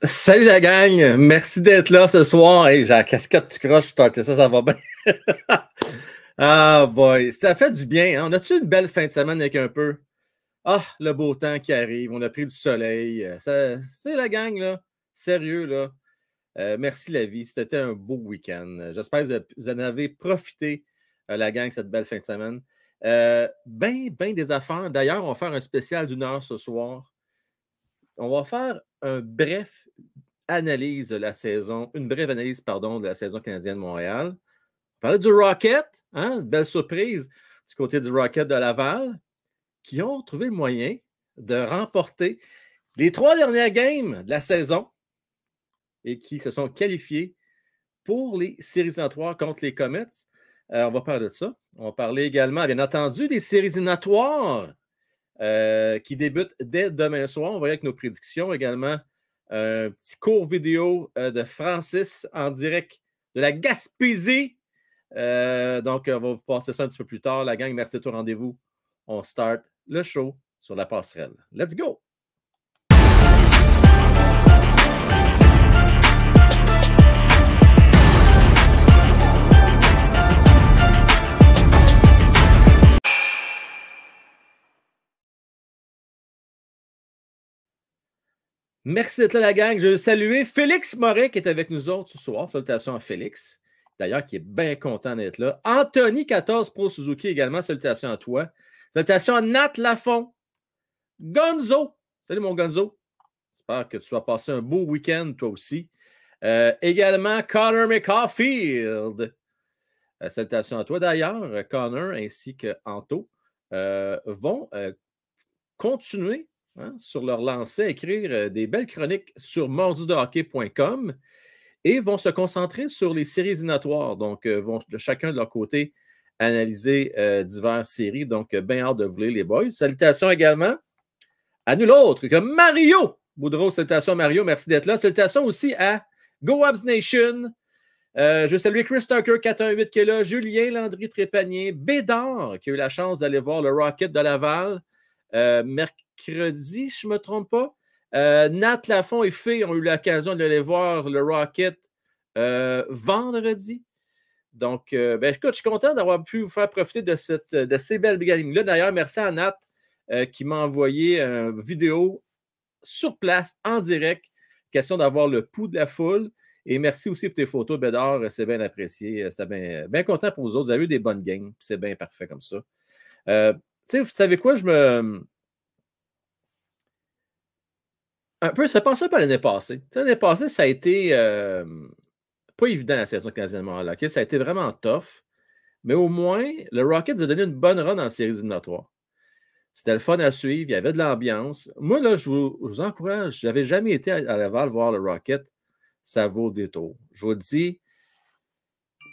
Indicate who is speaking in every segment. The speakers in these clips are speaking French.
Speaker 1: Salut la gang, merci d'être là ce soir. Hey, j'ai la casquette tu croches, ça va bien. Ah boy, ça fait du bien. Hein? On a-tu une belle fin de semaine avec un peu? Ah, le beau temps qui arrive, on a pris du soleil. C'est la gang, là. Sérieux, là. Merci la vie, c'était un beau week-end. J'espère que vous en avez profité, la gang, cette belle fin de semaine. Ben des affaires. D'ailleurs, on va faire un spécial d'une heure ce soir. On va faire un bref analyse de la saison, une brève analyse, pardon, de la saison canadienne de Montréal. On parlait du Rocket, hein, une belle surprise du côté du Rocket de Laval, qui ont trouvé le moyen de remporter les 3 dernières games de la saison et qui se sont qualifiés pour les séries éliminatoires contre les Comets. On va parler de ça. On va parler également, bien entendu, des séries éliminatoires qui débutent dès demain soir. On va y aller avec nos prédictions également. Un petit court vidéo de Francis en direct de la Gaspésie. Donc, on va vous passer ça un petit peu plus tard. La gang, merci d'être au rendez-vous. On start le show sur la passerelle. Let's go! Merci d'être là, la gang. Je veux saluer Félix Moret qui est avec nous autres ce soir. Salutations à Félix. D'ailleurs, qui est bien content d'être là. Anthony 14 Pro Suzuki également. Salutations à toi. Salutations à Nat Lafont. Gonzo. Salut mon Gonzo. J'espère que tu vas passer un beau week-end toi aussi. Également, Connor McCaulfield. Salutations à toi. D'ailleurs, Connor ainsi que Anto vont continuer sur leur lancée à écrire des belles chroniques sur mordudehockey.com et vont se concentrer sur les séries éliminatoires. Donc, vont de chacun de leur côté analyser diverses séries. Donc, bien hâte de vous lire, les boys. Salutations également à nul autre que Mario Boudreau. Salutations Mario, merci d'être là. Salutations aussi à Go Habs Nation. Je salue Chris Tucker 418 qui est là, Julien Landry Trépanier, Bédard qui a eu la chance d'aller voir le Rocket de Laval mercredi, je ne me trompe pas. Nat Lafont et Fay ont eu l'occasion d'aller voir le Rocket vendredi. Donc, écoute, je suis content d'avoir pu vous faire profiter de ces belles games-là. D'ailleurs, merci à Nat qui m'a envoyé une vidéo sur place, en direct. Question d'avoir le pouls de la foule. Et merci aussi pour tes photos, Bédard. C'est bien apprécié. C'était bien content pour vous autres. Vous avez eu des bonnes games. C'est bien parfait comme ça. Vous savez quoi? Un peu, ça passait pas l'année passée. L'année passée, ça a été pas évident la saison canadienne de Montréal. Okay? Ça a été vraiment tough. Mais au moins, le Rocket nous a donné une bonne run en séries éliminatoires. C'était le fun à suivre. Il y avait de l'ambiance. Moi, là, je vous encourage. Je n'avais jamais été à Laval voir le Rocket. Ça vaut le détour. Je vous le dis.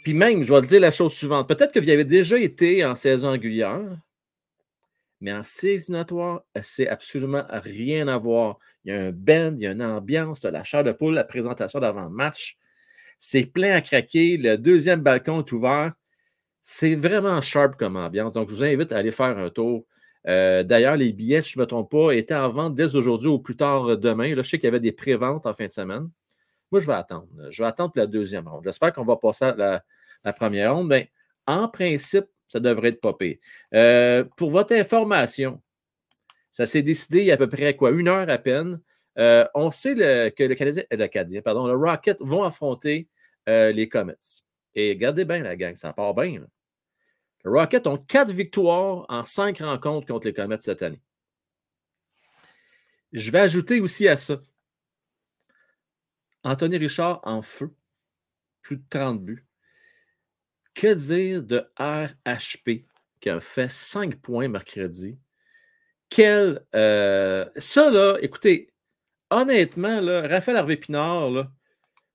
Speaker 1: Puis même, je vais te dire la chose suivante. Peut-être que vous y avez déjà été en saison régulière, mais en séries éliminatoires, c'est absolument rien à voir. Il y a un bend, il y a une ambiance, la chair de poule, la présentation d'avant-match. C'est plein à craquer. Le deuxième balcon est ouvert. C'est vraiment sharp comme ambiance. Donc, je vous invite à aller faire un tour. D'ailleurs, les billets, si je ne me trompe pas, étaient en vente dès aujourd'hui ou plus tard demain. Là, je sais qu'il y avait des préventes en fin de semaine. Moi, je vais attendre. Je vais attendre pour la deuxième ronde. J'espère qu'on va passer à la première ronde. Mais en principe, ça devrait être popé. Pour votre information, ça s'est décidé il y a à peu près quoi, 1 heure à peine. On sait que le Rocket vont affronter les Comets. Et regardez bien la gang, ça part bien. Là. Le Rocket ont 4 victoires en 5 rencontres contre les Comets cette année. Je vais ajouter aussi à ça Anthony Richard en feu. Plus de 30 buts. Que dire de RHP qui a fait 5 points mercredi? Ça, là, écoutez, honnêtement, là, Raphaël Harvey-Pinard,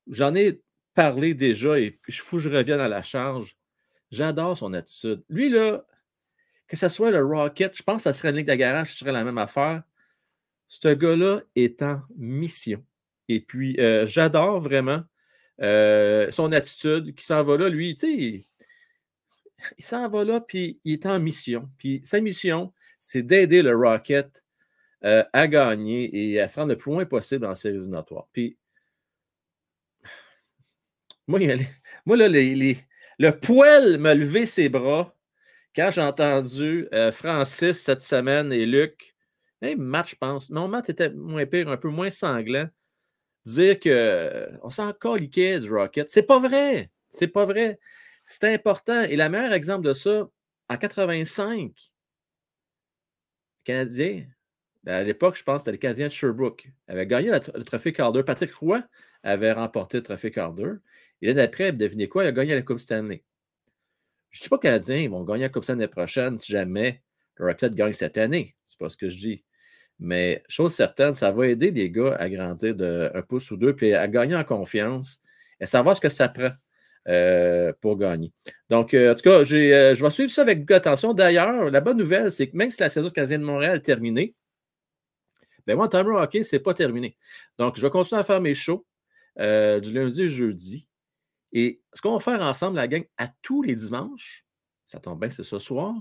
Speaker 1: j'en ai parlé déjà et il faut que je revienne à la charge. J'adore son attitude. Lui, là, que ce soit le Rocket, je pense que ça serait une ligue de garage, ce serait la même affaire. Ce gars-là est en mission. Et puis, j'adore vraiment son attitude qui s'en va là. Lui, tu sais, il s'en va là, puis il est en mission. Puis sa mission, c'est d'aider le Rocket à gagner et à se rendre le plus loin possible en séries éliminatoires. Puis, moi, là, le poil m'a levé ses bras quand j'ai entendu Francis cette semaine et Luc, même Matt, je pense, non, Matt était moins pire, un peu moins sanglant, dire qu'on s'en caliquait du Rocket. C'est pas vrai. C'est pas vrai. C'est important. Et le meilleur exemple de ça, en 85, le Canadien, à l'époque, je pense que c'était le Canadien de Sherbrooke, avait gagné le trophée Calder. Patrick Roy avait remporté le trophée Calder. Et l'année d'après, devinez quoi? Il a gagné la Coupe Stanley. Je ne suis pas Canadien, ils vont gagner la Coupe Stanley l'année prochaine si jamais le Rocket gagne cette année. C'est pas ce que je dis. Mais chose certaine, ça va aider les gars à grandir d'un pouce ou deux, puis à gagner en confiance et savoir ce que ça prend pour gagner. Donc, en tout cas, je vais suivre ça avec beaucoup d'attention. D'ailleurs, la bonne nouvelle, c'est que même si la saison du Canadien de Montréal est terminée, ben moi, Timer Hockey, ce n'est pas terminé. Donc, je vais continuer à faire mes shows du lundi au jeudi. Et ce qu'on va faire ensemble, la gang, à tous les dimanches, ça tombe bien, c'est ce soir,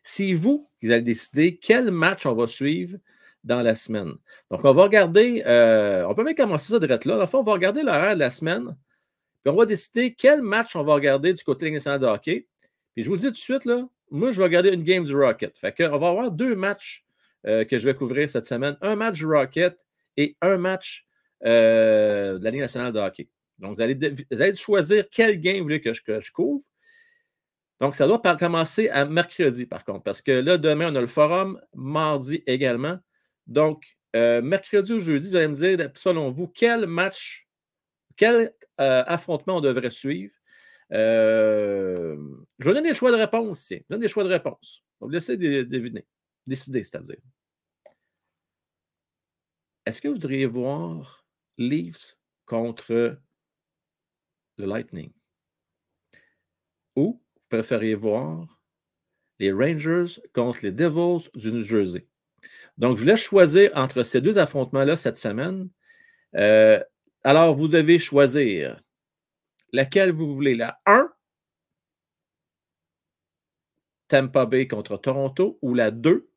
Speaker 1: c'est vous qui allez décider quel match on va suivre dans la semaine. Donc, on va regarder, on peut même commencer ça direct là. Dans le fond, on va regarder l'horaire de la semaine, puis on va décider quel match on va regarder du côté de la Ligue nationale de hockey. Puis je vous dis tout de suite, là, moi, je vais regarder une game du Rocket. Fait qu'on va avoir deux matchs que je vais couvrir cette semaine. Un match du Rocket et un match de la Ligue nationale de hockey. Donc, vous allez choisir quel game vous voulez que je couvre. Donc, ça doit commencer à mercredi, par contre, parce que là, demain, on a le forum, mardi également. Donc, mercredi ou jeudi, vous allez me dire, selon vous, quel match, quel affrontement on devrait suivre. Je vais donner des choix de réponse, tiens. Je donne des choix de réponse. On va vous laisser deviner. Décider, c'est-à-dire. Est-ce que vous voudriez voir Leafs contre le Lightning? Ou vous préfériez voir les Rangers contre les Devils du New Jersey? Donc, je vous laisse choisir entre ces deux affrontements-là cette semaine. Alors, vous devez choisir laquelle vous voulez. La 1, Tampa Bay contre Toronto, ou la 2,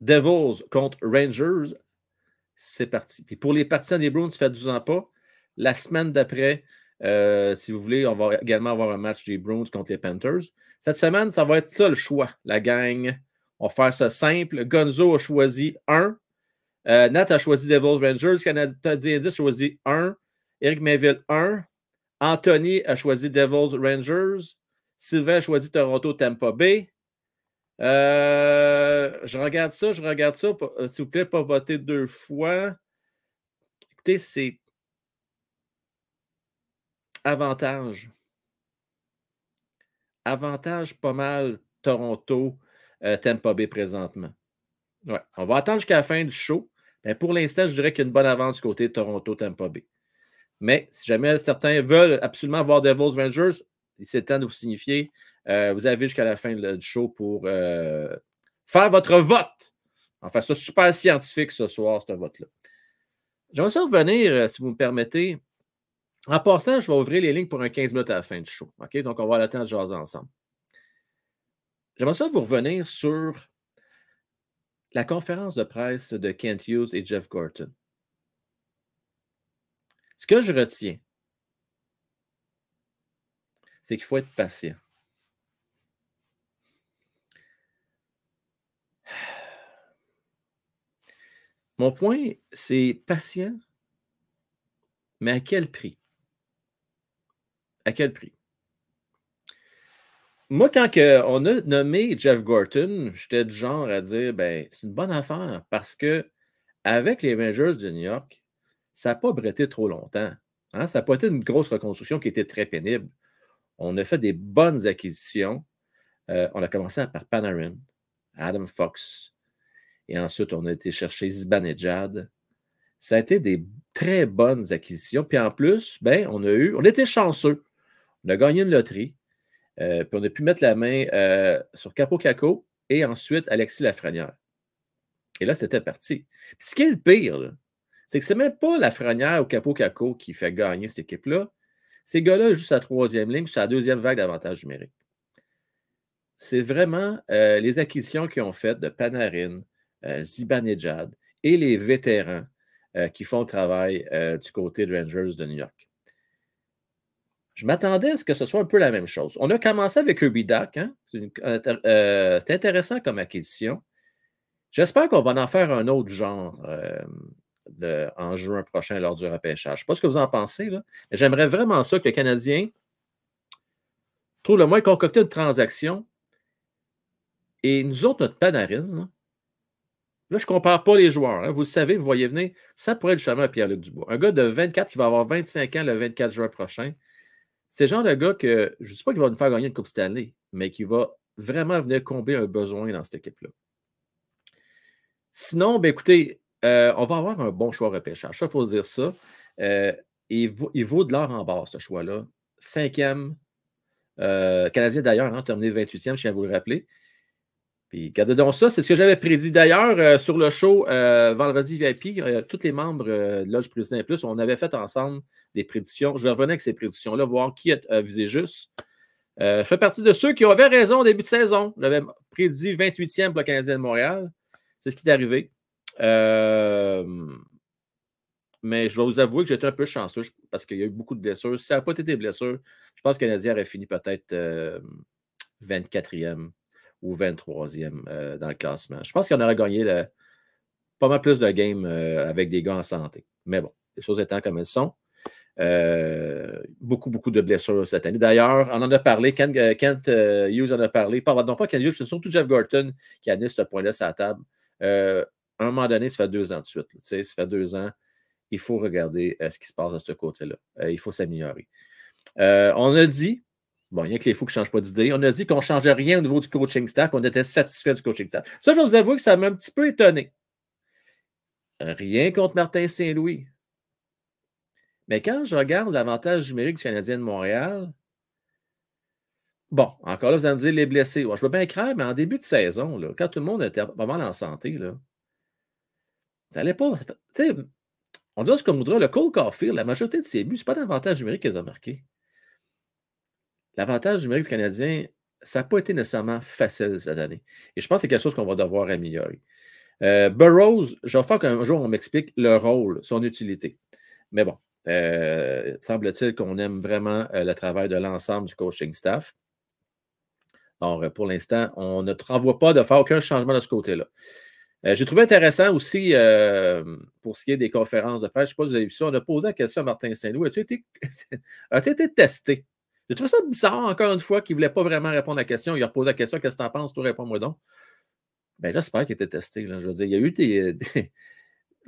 Speaker 1: Devils contre Rangers. C'est parti. Puis pour les partisans des Bruins, faites-vous en pas. La semaine d'après, si vous voulez, on va également avoir un match des Bruins contre les Panthers. Cette semaine, ça va être ça le choix, la gang. On va faire ça simple. Gonzo a choisi 1. Nat a choisi Devils Rangers. Canadien 10 a choisi 1. Éric Mainville 1. Anthony a choisi Devils Rangers. Sylvain a choisi Toronto Tampa Bay. Je regarde ça. S'il vous plaît, pas voter 2 fois. Écoutez, c'est avantage. Avantage pas mal Toronto, Tampa Bay présentement. Ouais. On va attendre jusqu'à la fin du show. Mais pour l'instant, je dirais qu'il y a une bonne avance du côté de Toronto, Tampa Bay. Mais si jamais certains veulent absolument voir Devils Rangers, c'est le temps de vous signifier. Vous avez jusqu'à la fin du show pour faire votre vote. On fait ça super scientifique ce soir, ce vote-là. J'aimerais ça revenir, si vous me permettez. En passant, je vais ouvrir les lignes pour un 15 minutes à la fin du show. OK? Donc, on va avoir le temps de jaser ensemble. J'aimerais ça vous revenir sur la conférence de presse de Kent Hughes et Jeff Gorton. Ce que je retiens, c'est qu'il faut être patient. Mon point, c'est patient, mais à quel prix? À quel prix? Moi, quand on a nommé Jeff Gorton, j'étais du genre à dire, ben, c'est une bonne affaire parce que avec les Rangers de New York, ça n'a pas bretté trop longtemps. Hein? Ça n'a pas été une grosse reconstruction qui était très pénible. On a fait des bonnes acquisitions. On a commencé par Panarin, Adam Fox, et ensuite on a été chercher Zibanejad. Ça a été des très bonnes acquisitions. Puis en plus, ben, on était chanceux. On a gagné une loterie. Puis on a pu mettre la main sur Capo Caco et ensuite Alexis Lafrenière. Et là, c'était parti. Puis ce qui est le pire, c'est que c'est même pas Lafrenière ou Capo Caco qui fait gagner cette équipe-là. Ces gars-là, juste à la troisième ligne, c'est la deuxième vague d'avantage numérique. c'est vraiment les acquisitions qu'ils ont faites de Panarin, Zibanejad et les vétérans qui font le travail du côté de Rangers de New York. Je m'attendais à ce que ce soit un peu la même chose. On a commencé avec Kirby Dach. Hein? C'est intéressant comme acquisition. J'espère qu'on va en faire un autre genre en juin prochain lors du repêchage. Je ne sais pas ce que vous en pensez, là, mais j'aimerais vraiment ça que le Canadien trouve le moins concocter une transaction. Et nous autres, notre Panarin, là, je ne compare pas les joueurs. Hein, vous le savez, vous voyez venir, ça pourrait être justement Pierre-Luc Dubois. Un gars de 24 qui va avoir 25 ans le 24 juin prochain. C'est le genre de gars que, je ne dis pas qu'il va nous faire gagner une Coupe Stanley, mais qui va vraiment venir combler un besoin dans cette équipe-là. Sinon, ben écoutez, on va avoir un bon choix repêchage. Ça, il faut se dire ça. Il vaut de l'or en barre, ce choix-là. 5e. Canadien d'ailleurs, hein, terminé 28e, je tiens à vous le rappeler. Puis, regardez donc ça, c'est ce que j'avais prédit d'ailleurs sur le show Vendredi VIP. Tous les membres de Loge Président et Plus, on avait fait ensemble des prédictions. Je vais revenir avec ces prédictions-là, voir qui a visé juste. Je fais partie de ceux qui avaient raison au début de saison. J'avais prédit 28e pour le Canadien de Montréal. C'est ce qui est arrivé. Mais je dois vous avouer que j'étais un peu chanceux parce qu'il y a eu beaucoup de blessures. Si ça n'a pas été des blessures, je pense que le Canadien aurait fini peut-être 24e ou 23e dans le classement. Je pense qu'il en aurait gagné pas mal plus de games avec des gars en santé. Mais bon, les choses étant comme elles sont. Beaucoup de blessures cette année. D'ailleurs, on en a parlé, Kent Hughes en a parlé. Pardon, pas Kent Hughes, c'est surtout Jeff Gorton qui a amené ce point-là sur la table. À un moment donné, ça fait 2 ans de suite. Ça fait 2 ans. Il faut regarder ce qui se passe de ce côté-là. Il faut s'améliorer. On a dit, bon, il y a que les fous qui ne changent pas d'idée, on a dit qu'on ne changeait rien au niveau du coaching staff, qu'on était satisfait du coaching staff. Ça, je vais vous avouer que ça m'a un petit peu étonné. Rien contre Martin Saint-Louis. Mais quand je regarde l'avantage numérique du Canadien de Montréal, bon, encore là, vous allez me dire les blessés. Bon, je veux bien craindre, mais en début de saison, là, quand tout le monde était pas mal en santé, là, ça n'allait pas. Tu sais, on dirait ce qu'on voudrait. Le Cole Caulfield, la majorité de ses buts, ce n'est pas d'avantage numérique qu'ils ont marqué. L'avantage numérique du Canadien, ça n'a pas été nécessairement facile cette année. Et je pense que c'est quelque chose qu'on va devoir améliorer. Burroughs, je vais faire qu'un jour, on m'explique le rôle, son utilité. Mais bon, semble-t-il qu'on aime vraiment le travail de l'ensemble du coaching staff. Alors, pour l'instant, on ne te renvoie pas de faire aucun changement de ce côté-là. J'ai trouvé intéressant aussi, pour ce qui est des conférences de presse, je ne sais pas si vous avez vu ça, on a posé la question à Martin Saint-Louis, as-tu été testé? J'ai trouvé ça bizarre, encore une fois, qu'il ne voulait pas vraiment répondre à la question. Il a reposé la question, qu'est-ce que tu en penses? Toi, réponds-moi donc. Ben, j'espère qu'il était testé. Là. Je veux dire, il y a eu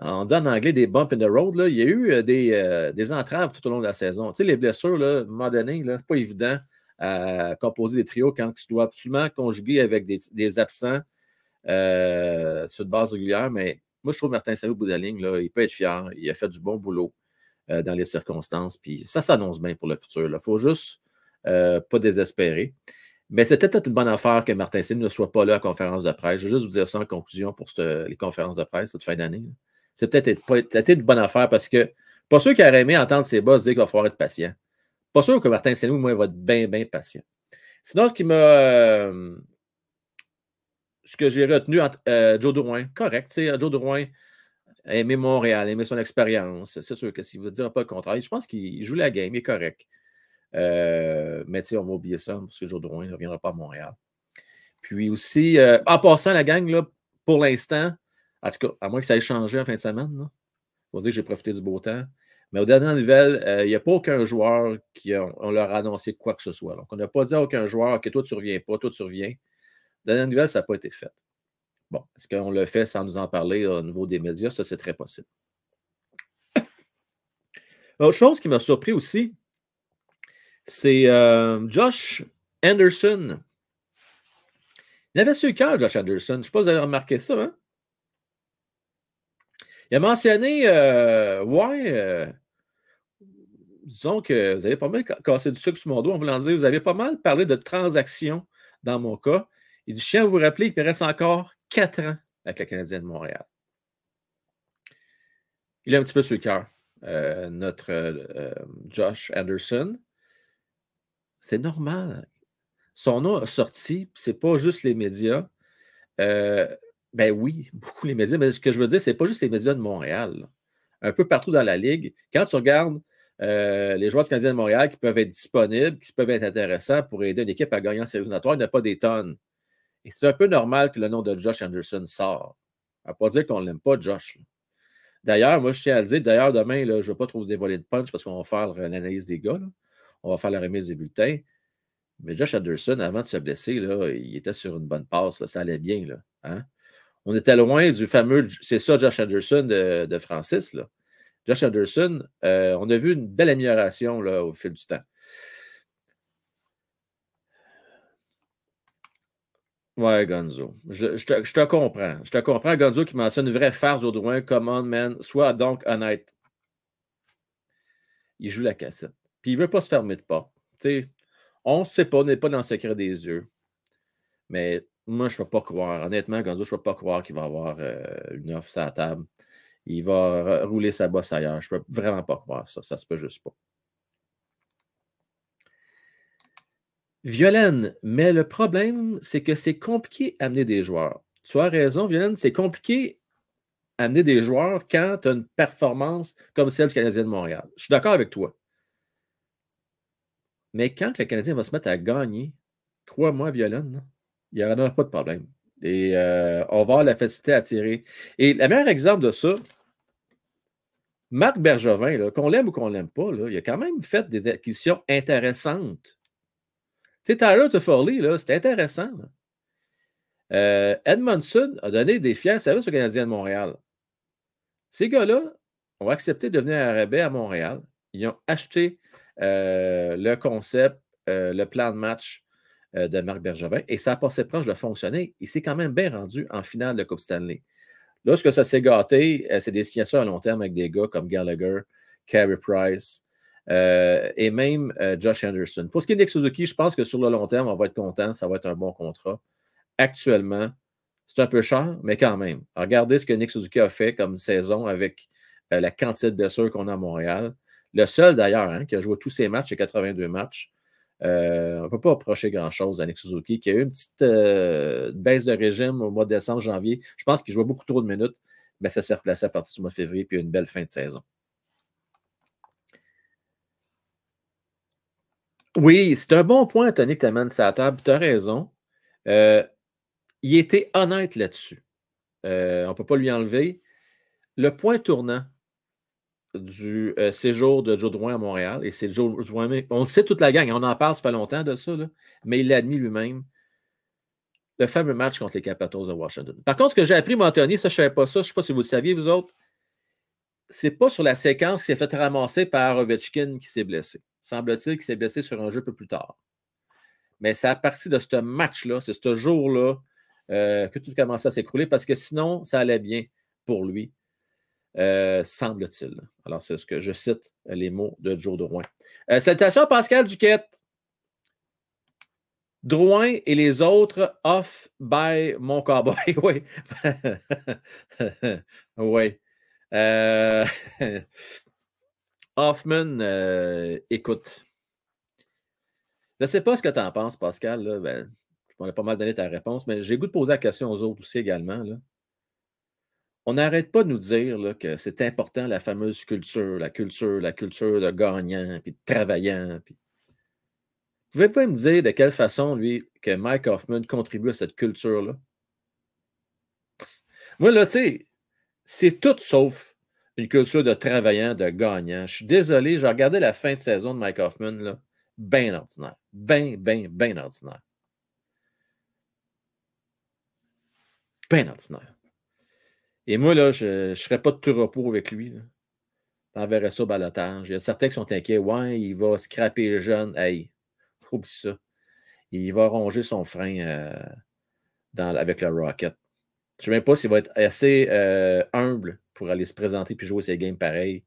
Speaker 1: on dit en anglais des bumps in the road. Là. Il y a eu des entraves tout au long de la saison. Tu sais, les blessures, là, à un moment donné, ce n'est pas évident à composer des trios quand tu dois absolument conjuguer avec des absents sur une base régulière. Mais moi, je trouve Martin Saint-Louis, au bout de la ligne, là, il peut être fier. Il a fait du bon boulot dans les circonstances. Puis ça s'annonce bien pour le futur. Il faut juste pas désespérer. Mais c'était peut-être une bonne affaire que Martin Saint-Louis ne soit pas là à la conférence de presse. Je vais juste vous dire ça en conclusion pour les conférences de presse de fin d'année. C'est peut-être une bonne affaire parce que pas sûr qu'il aurait aimé entendre ses boss dire qu'il va falloir être patient. Pas sûr que Martin Saint-Louis, moi, il va être bien patient. Sinon, ce que j'ai retenu entre Joe Drouin, correct. Joe Drouin a aimé Montréal, aimé son expérience. C'est sûr que s'il ne veut dire pas le contraire, je pense qu'il joue la game, il est correct. Mais on va oublier ça parce que Joe Drouin ne reviendra pas à Montréal. Puis aussi, en passant la gang, là, pour l'instant, en tout cas, à moins que ça ait changé en fin de semaine, il faut dire que j'ai profité du beau temps. Mais aux dernières nouvelles, il n'y a pas aucun joueur on leur a annoncé quoi que ce soit. Donc, on n'a pas dit à aucun joueur que toi, tu ne reviens pas, toi, tu reviens. Aux dernières nouvelles, ça n'a pas été fait. Bon, est-ce qu'on le fait sans nous en parler au niveau des médias? Ça, c'est très possible. Autre chose qui m'a surpris aussi, c'est Josh Anderson. Il avait su le cœur, Josh Anderson. Je ne sais pas si vous avez remarqué ça, hein? Il a mentionné, disons que vous avez pas mal cassé du sucre sur mon dos en voulant dire, vous avez pas mal parlé de transactions dans mon cas. Il dit, je tiens à vous rappeler qu'il me reste encore 4 ans avec le Canadien de Montréal. Il a un petit peu sur le cœur, notre Josh Anderson. C'est normal. son nom a sorti, c'est pas juste les médias. Ben oui, beaucoup les médias, mais ce que je veux dire, c'est pas juste les médias de Montréal. Là. Un peu partout dans la Ligue. Quand tu regardes les joueurs du Canadien de Montréal qui peuvent être disponibles, qui peuvent être intéressants pour aider une équipe à gagner en séries éliminatoires, il n'y en a pas des tonnes. Et c'est un peu normal que le nom de Josh Anderson sort. Ça ne veut pas dire qu'on ne l'aime pas, Josh. D'ailleurs, moi, je tiens à le dire, d'ailleurs, demain, là, je ne vais pas trop vous dévoiler de punch parce qu'on va faire l'analyse des gars. Là. On va faire la remise des bulletins. Mais Josh Anderson, avant de se blesser, là, il était sur une bonne passe. Là, ça allait bien. Là, hein? On était loin du fameux, c'est ça, Josh Anderson de Francis. Là. Josh Anderson, on a vu une belle amélioration là, au fil du temps. Ouais, Gonzo. Je te comprends. Je te comprends, Gonzo, qui mentionne une vraie farce au Drouin. Come on, man. Sois donc honnête. Il joue la cassette. Puis il ne veut pas se fermer de porte. T'sais, on ne sait pas, on n'est pas dans le secret des yeux. Mais moi, je ne peux pas croire. Honnêtement, Gonzo, je ne peux pas croire qu'il va avoir une offre sur la table. Il va rouler sa bosse ailleurs. Je ne peux vraiment pas croire ça. Ça ne se peut juste pas. Violaine, mais le problème, c'est que c'est compliqué d'amener des joueurs. Tu as raison, Violaine, c'est compliqué d'amener des joueurs quand tu as une performance comme celle du Canadien de Montréal. Je suis d'accord avec toi. Mais quand le Canadien va se mettre à gagner, crois-moi, Violaine, il n'y aura pas de problème. Et on va avoir la facilité à tirer. Et le meilleur exemple de ça, Marc Bergevin, qu'on l'aime ou qu'on ne l'aime pas, là, il a quand même fait des acquisitions intéressantes. Tu sais, Tyler Toffoli, c'est intéressant. Edmondson a donné des fiers services aux Canadiens de Montréal. Ces gars-là ont accepté de venir à rabais à Montréal. Ils ont acheté le concept, le plan de match de Marc Bergevin et ça a passé proche de fonctionner. Il s'est quand même bien rendu en finale de Coupe Stanley. Lorsque ça s'est gâté, c'est des signatures à long terme avec des gars comme Gallagher, Carey Price et même Josh Anderson. Pour ce qui est de Nick Suzuki, je pense que sur le long terme, on va être content. Ça va être un bon contrat. Actuellement, c'est un peu cher, mais quand même. Regardez ce que Nick Suzuki a fait comme saison avec la quantité de blessures qu'on a à Montréal. Le seul, d'ailleurs, qui a joué tous ses matchs, c'est 82 matchs. On ne peut pas approcher grand-chose à Nick Suzuki, qui a eu une petite baisse de régime au mois de décembre, janvier. Je pense qu'il jouait beaucoup trop de minutes, mais ça s'est replacé à partir du mois de février, puis une belle fin de saison. Oui, c'est un bon point, Tony, que tu amènes sur la table. Tu as raison. Il était honnête là-dessus. On ne peut pas lui enlever. Le point tournant du séjour de Joe Drouin à Montréal, et c'est Joe Drouin, on le sait toute la gang, on en parle, ça fait longtemps de ça, là, mais il l'a admis lui-même, le fameux match contre les Capitals de Washington. Par contre, ce que j'ai appris, Anthony, ça, je ne savais pas ça, je ne sais pas si vous le saviez, vous autres, c'est pas sur la séquence qui s'est fait ramasser par Ovechkin qui s'est blessé. Semble-t-il qu'il s'est blessé sur un jeu un peu plus tard. Mais c'est à partir de ce match-là, c'est ce jour-là, que tout a commencé à s'écrouler parce que sinon, ça allait bien pour lui. Semble-t-il. Alors, c'est ce que je cite les mots de Joe Drouin. Salutations, Pascal Duquette. Drouin et les autres off by mon cowboy. Oui. Oui. Hoffman, écoute. Je ne sais pas ce que tu en penses, Pascal. Là. Ben, on a pas mal donné ta réponse, mais j'ai le goût de poser la question aux autres aussi également. Là. On n'arrête pas de nous dire là, que c'est important, la fameuse culture, la culture de gagnant, puis de travaillant. Puis... Pouvez-vous me dire de quelle façon, lui, que Mike Hoffman contribue à cette culture-là? Moi, là, tu sais, c'est tout sauf une culture de travaillant, de gagnant. Je suis désolé, j'ai regardé la fin de saison de Mike Hoffman, là, bien ordinaire. Bien ordinaire. Bien ordinaire. Et moi, là, je ne serais pas de tout repos avec lui. T'enverrais ça au balotage. Il y a certains qui sont inquiets. Ouais, il va scraper les jeunes. Hey, oublie ça. Il va ronger son frein avec le Rocket. Je ne sais même pas s'il va être assez humble pour aller se présenter puis jouer ses games pareils.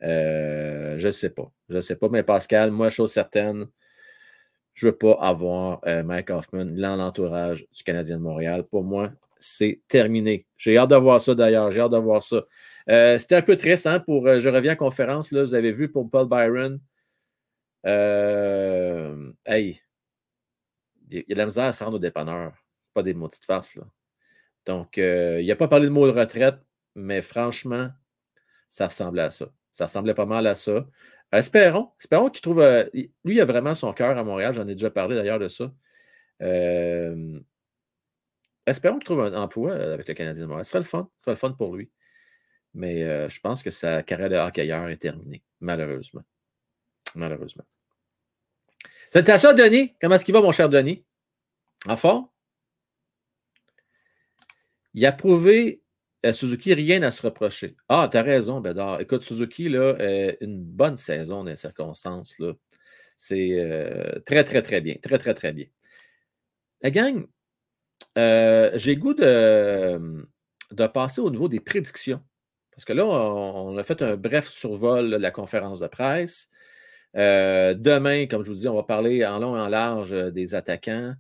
Speaker 1: Je ne sais pas. Je ne sais pas. Mais Pascal, moi, chose certaine, je ne veux pas avoir Mike Hoffman dans l'entourage du Canadien de Montréal. Pour moi, c'est terminé. J'ai hâte de voir ça d'ailleurs. J'ai hâte de voir ça. C'était un peu triste hein, pour Je reviens à conférence. Là, vous avez vu pour Paul Byron. Hey, il y a de la misère à se rendre au dépanneur. Pas des maudites farces, là. Donc, il n'a pas parlé de mot de retraite, mais franchement, ça ressemblait à ça. Ça ressemblait pas mal à ça. Espérons qu'il trouve. Lui, il a vraiment son cœur à Montréal. J'en ai déjà parlé d'ailleurs de ça. Espérons qu'il trouve un emploi avec le Canadien de Montréal. Ce serait le fun. Ce serait le fun pour lui. Mais je pense que sa carrière de hockeyeur est terminée, malheureusement. Malheureusement. Salutations, Denis. Comment est-ce qu'il va, mon cher Denis? En fort? Il a prouvé à Suzuki rien à se reprocher. Ah, t'as raison, Bédard. Écoute, Suzuki, là, une bonne saison dans les circonstances. Là. C'est très, très, très bien. Très, très, très bien. La gang, j'ai goût de passer au niveau des prédictions. Parce que là, on a fait un bref survol de la conférence de presse. Demain, comme je vous dis, on va parler en long et en large des attaquants.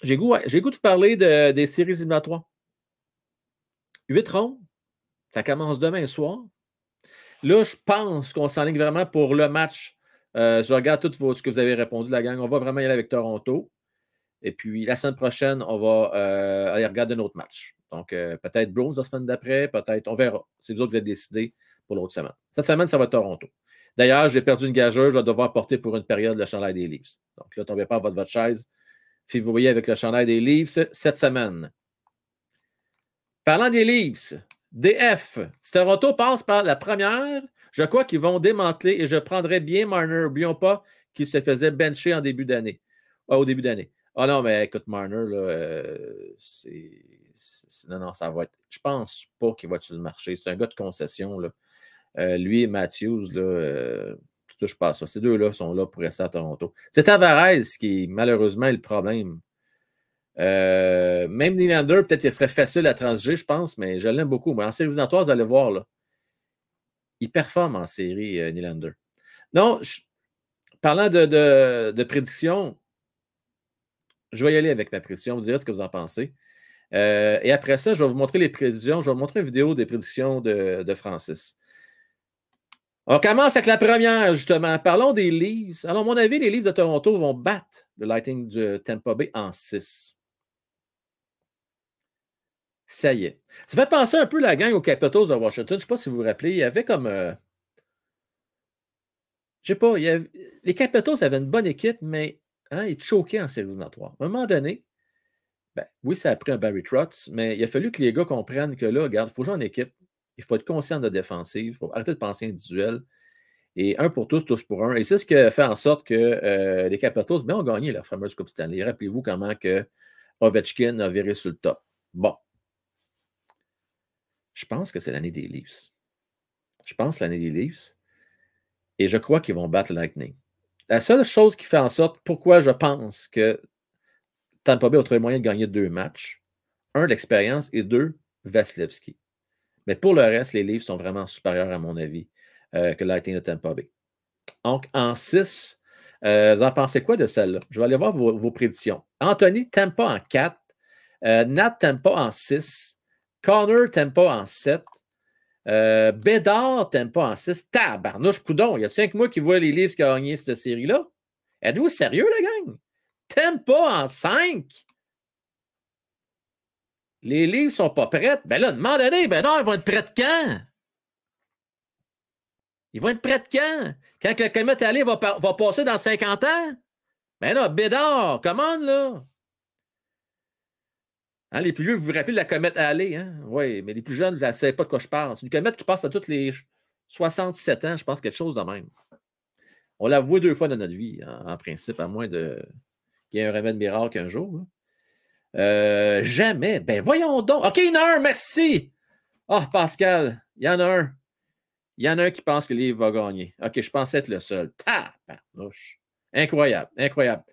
Speaker 1: J'ai goût de parler des séries éliminatoires. 8 rondes, ça commence demain soir. Là, je pense qu'on s'enligne vraiment pour le match. Je regarde tout ce que vous avez répondu, la gang. On va vraiment y aller avec Toronto. Et puis, la semaine prochaine, on va aller regarder un autre match. Donc, peut-être Bruins la semaine d'après, peut-être, on verra. C'est vous autres qui avez décidé pour l'autre semaine. Cette semaine, ça va être Toronto. D'ailleurs, j'ai perdu une gageure, je vais devoir porter pour une période le chandail des Leafs. Donc là, tombez pas à votre chaise. Février avec le chandail des Leafs cette semaine. Parlant des Leafs, DF, si Toronto passe par la première, je crois qu'ils vont démanteler et je prendrai bien Marner. N'oublions pas qu'il se faisait bencher en début d'année. Au début d'année. Ah non, mais écoute, Marner, là, non, ça va être. Je pense pas qu'il va être sur le marché. C'est un gars de concession. Là. Lui et Matthews, là, touche pas à ça. Ces deux-là sont là pour rester à Toronto. C'est Tavares qui, malheureusement, est le problème. Même Nylander, peut-être qu'il serait facile à transiger, je pense, mais je l'aime beaucoup. Mais en série éliminatoire, vous allez voir, là, il performe en série, Nylander. Non, parlant de prédiction, je vais y aller avec ma prédiction. Vous direz ce que vous en pensez. Et après ça, je vais vous montrer les prédictions. Je vais vous montrer une vidéo des prédictions de Francis. On commence avec la première, justement. Parlons des Leafs. Alors, à mon avis, les Leafs de Toronto vont battre le Lightning de Tampa Bay en 6. Ça y est. Ça fait penser un peu la gang aux Capitals de Washington. Je ne sais pas si vous vous rappelez. Il y avait comme. Je sais pas. Les Capitals avaient une bonne équipe, mais ils choquaient en séries éliminatoires. À un moment donné, ben, oui, ça a pris un Barry Trotz, mais il a fallu que les gars comprennent que là, regarde, il faut jouer en équipe. Il faut être conscient de la défensive. Il faut arrêter de penser individuel. Et un pour tous, tous pour un. Et c'est ce qui a fait en sorte que les Capitals ont gagné la fameuse Coupe Stanley. Rappelez-vous comment que Ovechkin a viré sur le top. Bon. Je pense que c'est l'année des Leafs. Je pense l'année des Leafs. Et je crois qu'ils vont battre le Lightning. La seule chose qui fait en sorte pourquoi je pense que Tampa Bay a trouvé le moyen de gagner 2 matchs. 1, l'expérience, et 2, Vasilevski. Mais pour le reste, les Leafs sont vraiment supérieurs, à mon avis, que le Lightning de Tampa Bay. Donc, en 6, vous en pensez quoi de celle-là? Je vais aller voir vos prédictions. Anthony, Tampa en 4. Nat, Tampa en 6. Connor, Tampa en 7. Bédard, Tampa en 6. Tabarnouche, coudon. Y a 5 mois qui voient les Leafs qui ont gagné cette série-là? Êtes-vous sérieux, la gang? Tampa en 5. Les Leafs ne sont pas prêts. Ben là, demandez, Bédard, ils vont être prêts de quand? Ils vont être prêts de quand? Quand le Comet Allé va passer dans 50 ans? Ben là, Bédard, comment là? Hein, les plus vieux, vous vous rappelez de la comète Halley, hein? Oui, mais les plus jeunes, vous ne savez pas de quoi je parle. C'est une comète qui passe à tous les 67 ans, je pense, quelque chose de même. On l'a voué 2 fois dans notre vie, en principe, à moins qu'il y ait un remède miracle un jour. Jamais. Ben voyons donc. OK, il y en a un, merci. Ah, Pascal, il y en a un. Il y en a un qui pense que le livre va gagner. OK, je pensais être le seul. Tabarnouche. Incroyable, incroyable.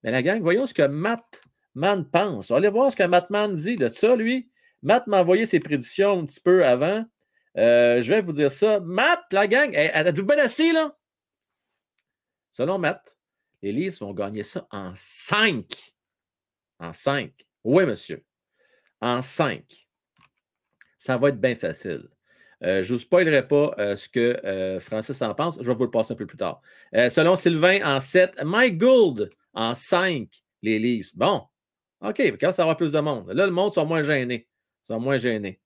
Speaker 1: Mais la gang, voyons ce que Matt Mann pense. On va aller voir ce que Matt Mann dit de ça, lui. Matt m'a envoyé ses prédictions un petit peu avant. Je vais vous dire ça. Matt, la gang, êtes-vous bien assis, là? Selon Matt, les Leafs vont gagner ça en 5. En 5. Oui, monsieur. En 5. Ça va être bien facile. Je ne vous spoilerai pas ce que Francis en pense. Je vais vous le passer un peu plus tard. Selon Sylvain, en 7, Mike Gould en 5, les Leafs. Bon, OK, quand ça va avoir plus de monde. Là, le monde sont moins gênés. Ils sont moins gênés.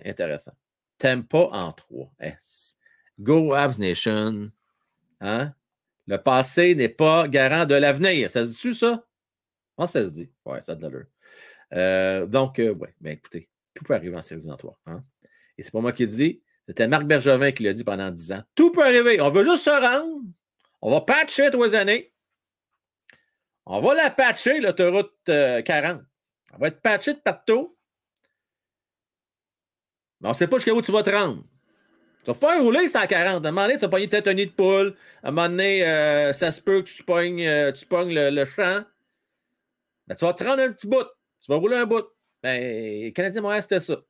Speaker 1: Intéressant. Tampa en 3. Yes. Go Habs Nation. Hein? Le passé n'est pas garant de l'avenir. Ça se dit-tu, ça? Je pense que ça se dit. Ouais, ça a de l'allure. Donc, ouais, bien écoutez, tout peut arriver en séries éliminatoires. Hein? Et c'est pas moi qui le dis. C'était Marc Bergevin qui l'a dit pendant 10 ans. Tout peut arriver. On veut juste se rendre. On va patcher 3 années. On va la patcher, l'autoroute 40. On va être patché de partout. Mais on ne sait pas jusqu'à où tu vas te rendre. Tu vas faire rouler ça à 40. À un moment donné, tu vas pogner peut-être un nid de poule. À un moment donné, ça se peut que tu pognes le champ. Ben, tu vas te rendre un petit bout. Tu vas rouler un bout. Ben, Canadien Montréal, c'était ça.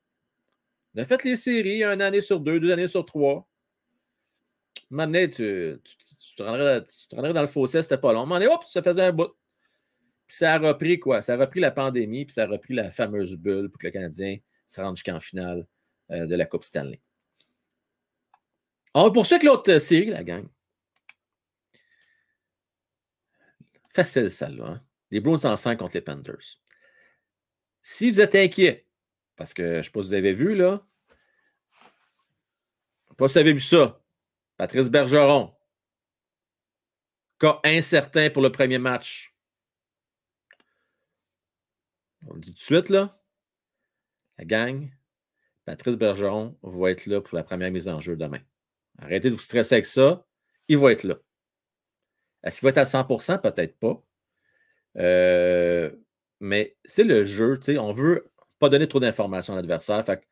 Speaker 1: On a fait les séries 1 année sur 2, 2 années sur 3. À un moment donné, tu te rendrais dans le fossé, c'était pas long. À un moment donné, hop, ça faisait un bout. Puis ça a repris quoi? Ça a repris la pandémie, puis ça a repris la fameuse bulle pour que le Canadien se rende jusqu'en finale de la Coupe Stanley. On va poursuivre avec l'autre série, la gang. Facile, celle-là. Hein? Les Bruins en 5 contre les Panthers. Si vous êtes inquiet, parce que je ne sais pas si vous avez vu, là, pas si vous avez vu ça, Patrice Bergeron, cas incertain pour le premier match. On le dit tout de suite, là, la gang, Patrice Bergeron va être là pour la première mise en jeu demain. Arrêtez de vous stresser avec ça. Il va être là. Est-ce qu'il va être à 100%? Peut-être pas. Mais c'est le jeu. On ne veut pas donner trop d'informations à l'adversaire. Fait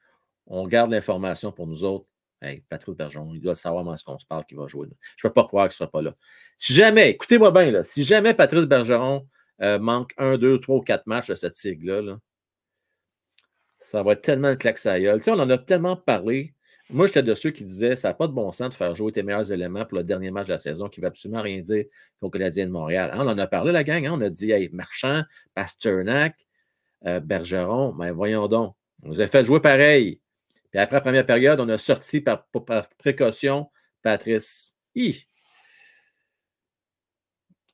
Speaker 1: on garde l'information pour nous autres. Hey, Patrice Bergeron, il doit savoir comment est-ce qu'on se parle qu'il va jouer. Je ne peux pas croire qu'il ne sera pas là. Si jamais, écoutez-moi bien, là, si jamais Patrice Bergeron manque 1, 2, 3 ou 4 matchs de cette sigle-là, là, ça va être tellement une claque sa gueule. On en a tellement parlé. Moi, j'étais de ceux qui disaient ça n'a pas de bon sens de faire jouer tes meilleurs éléments pour le dernier match de la saison qui ne veut absolument rien dire aux Canadiens de Montréal. Hein, on en a parlé, la gang. Hein, on a dit hey, Marchand, Pasternak, Bergeron, ben voyons donc. On nous a fait jouer pareil. Puis après la première période, on a sorti par précaution Patrice.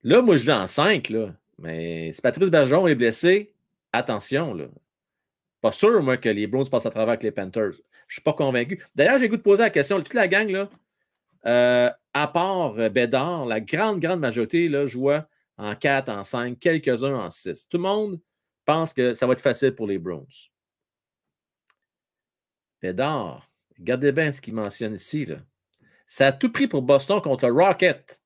Speaker 1: Là, moi, je dis en 5, là. Mais si Patrice Bergeron est blessé, attention, là. Pas sûr, moi, que les Bruins passent à travers avec les Panthers. Je ne suis pas convaincu. D'ailleurs, j'ai le goût de poser la question. Toute la gang, là, à part Bédard, la grande majorité là, jouait en 4, en 5, quelques-uns en 6. Tout le monde pense que ça va être facile pour les Bruins. Bédard, regardez bien ce qu'il mentionne ici. Là. Ça a tout pris pour Boston contre le Rocket.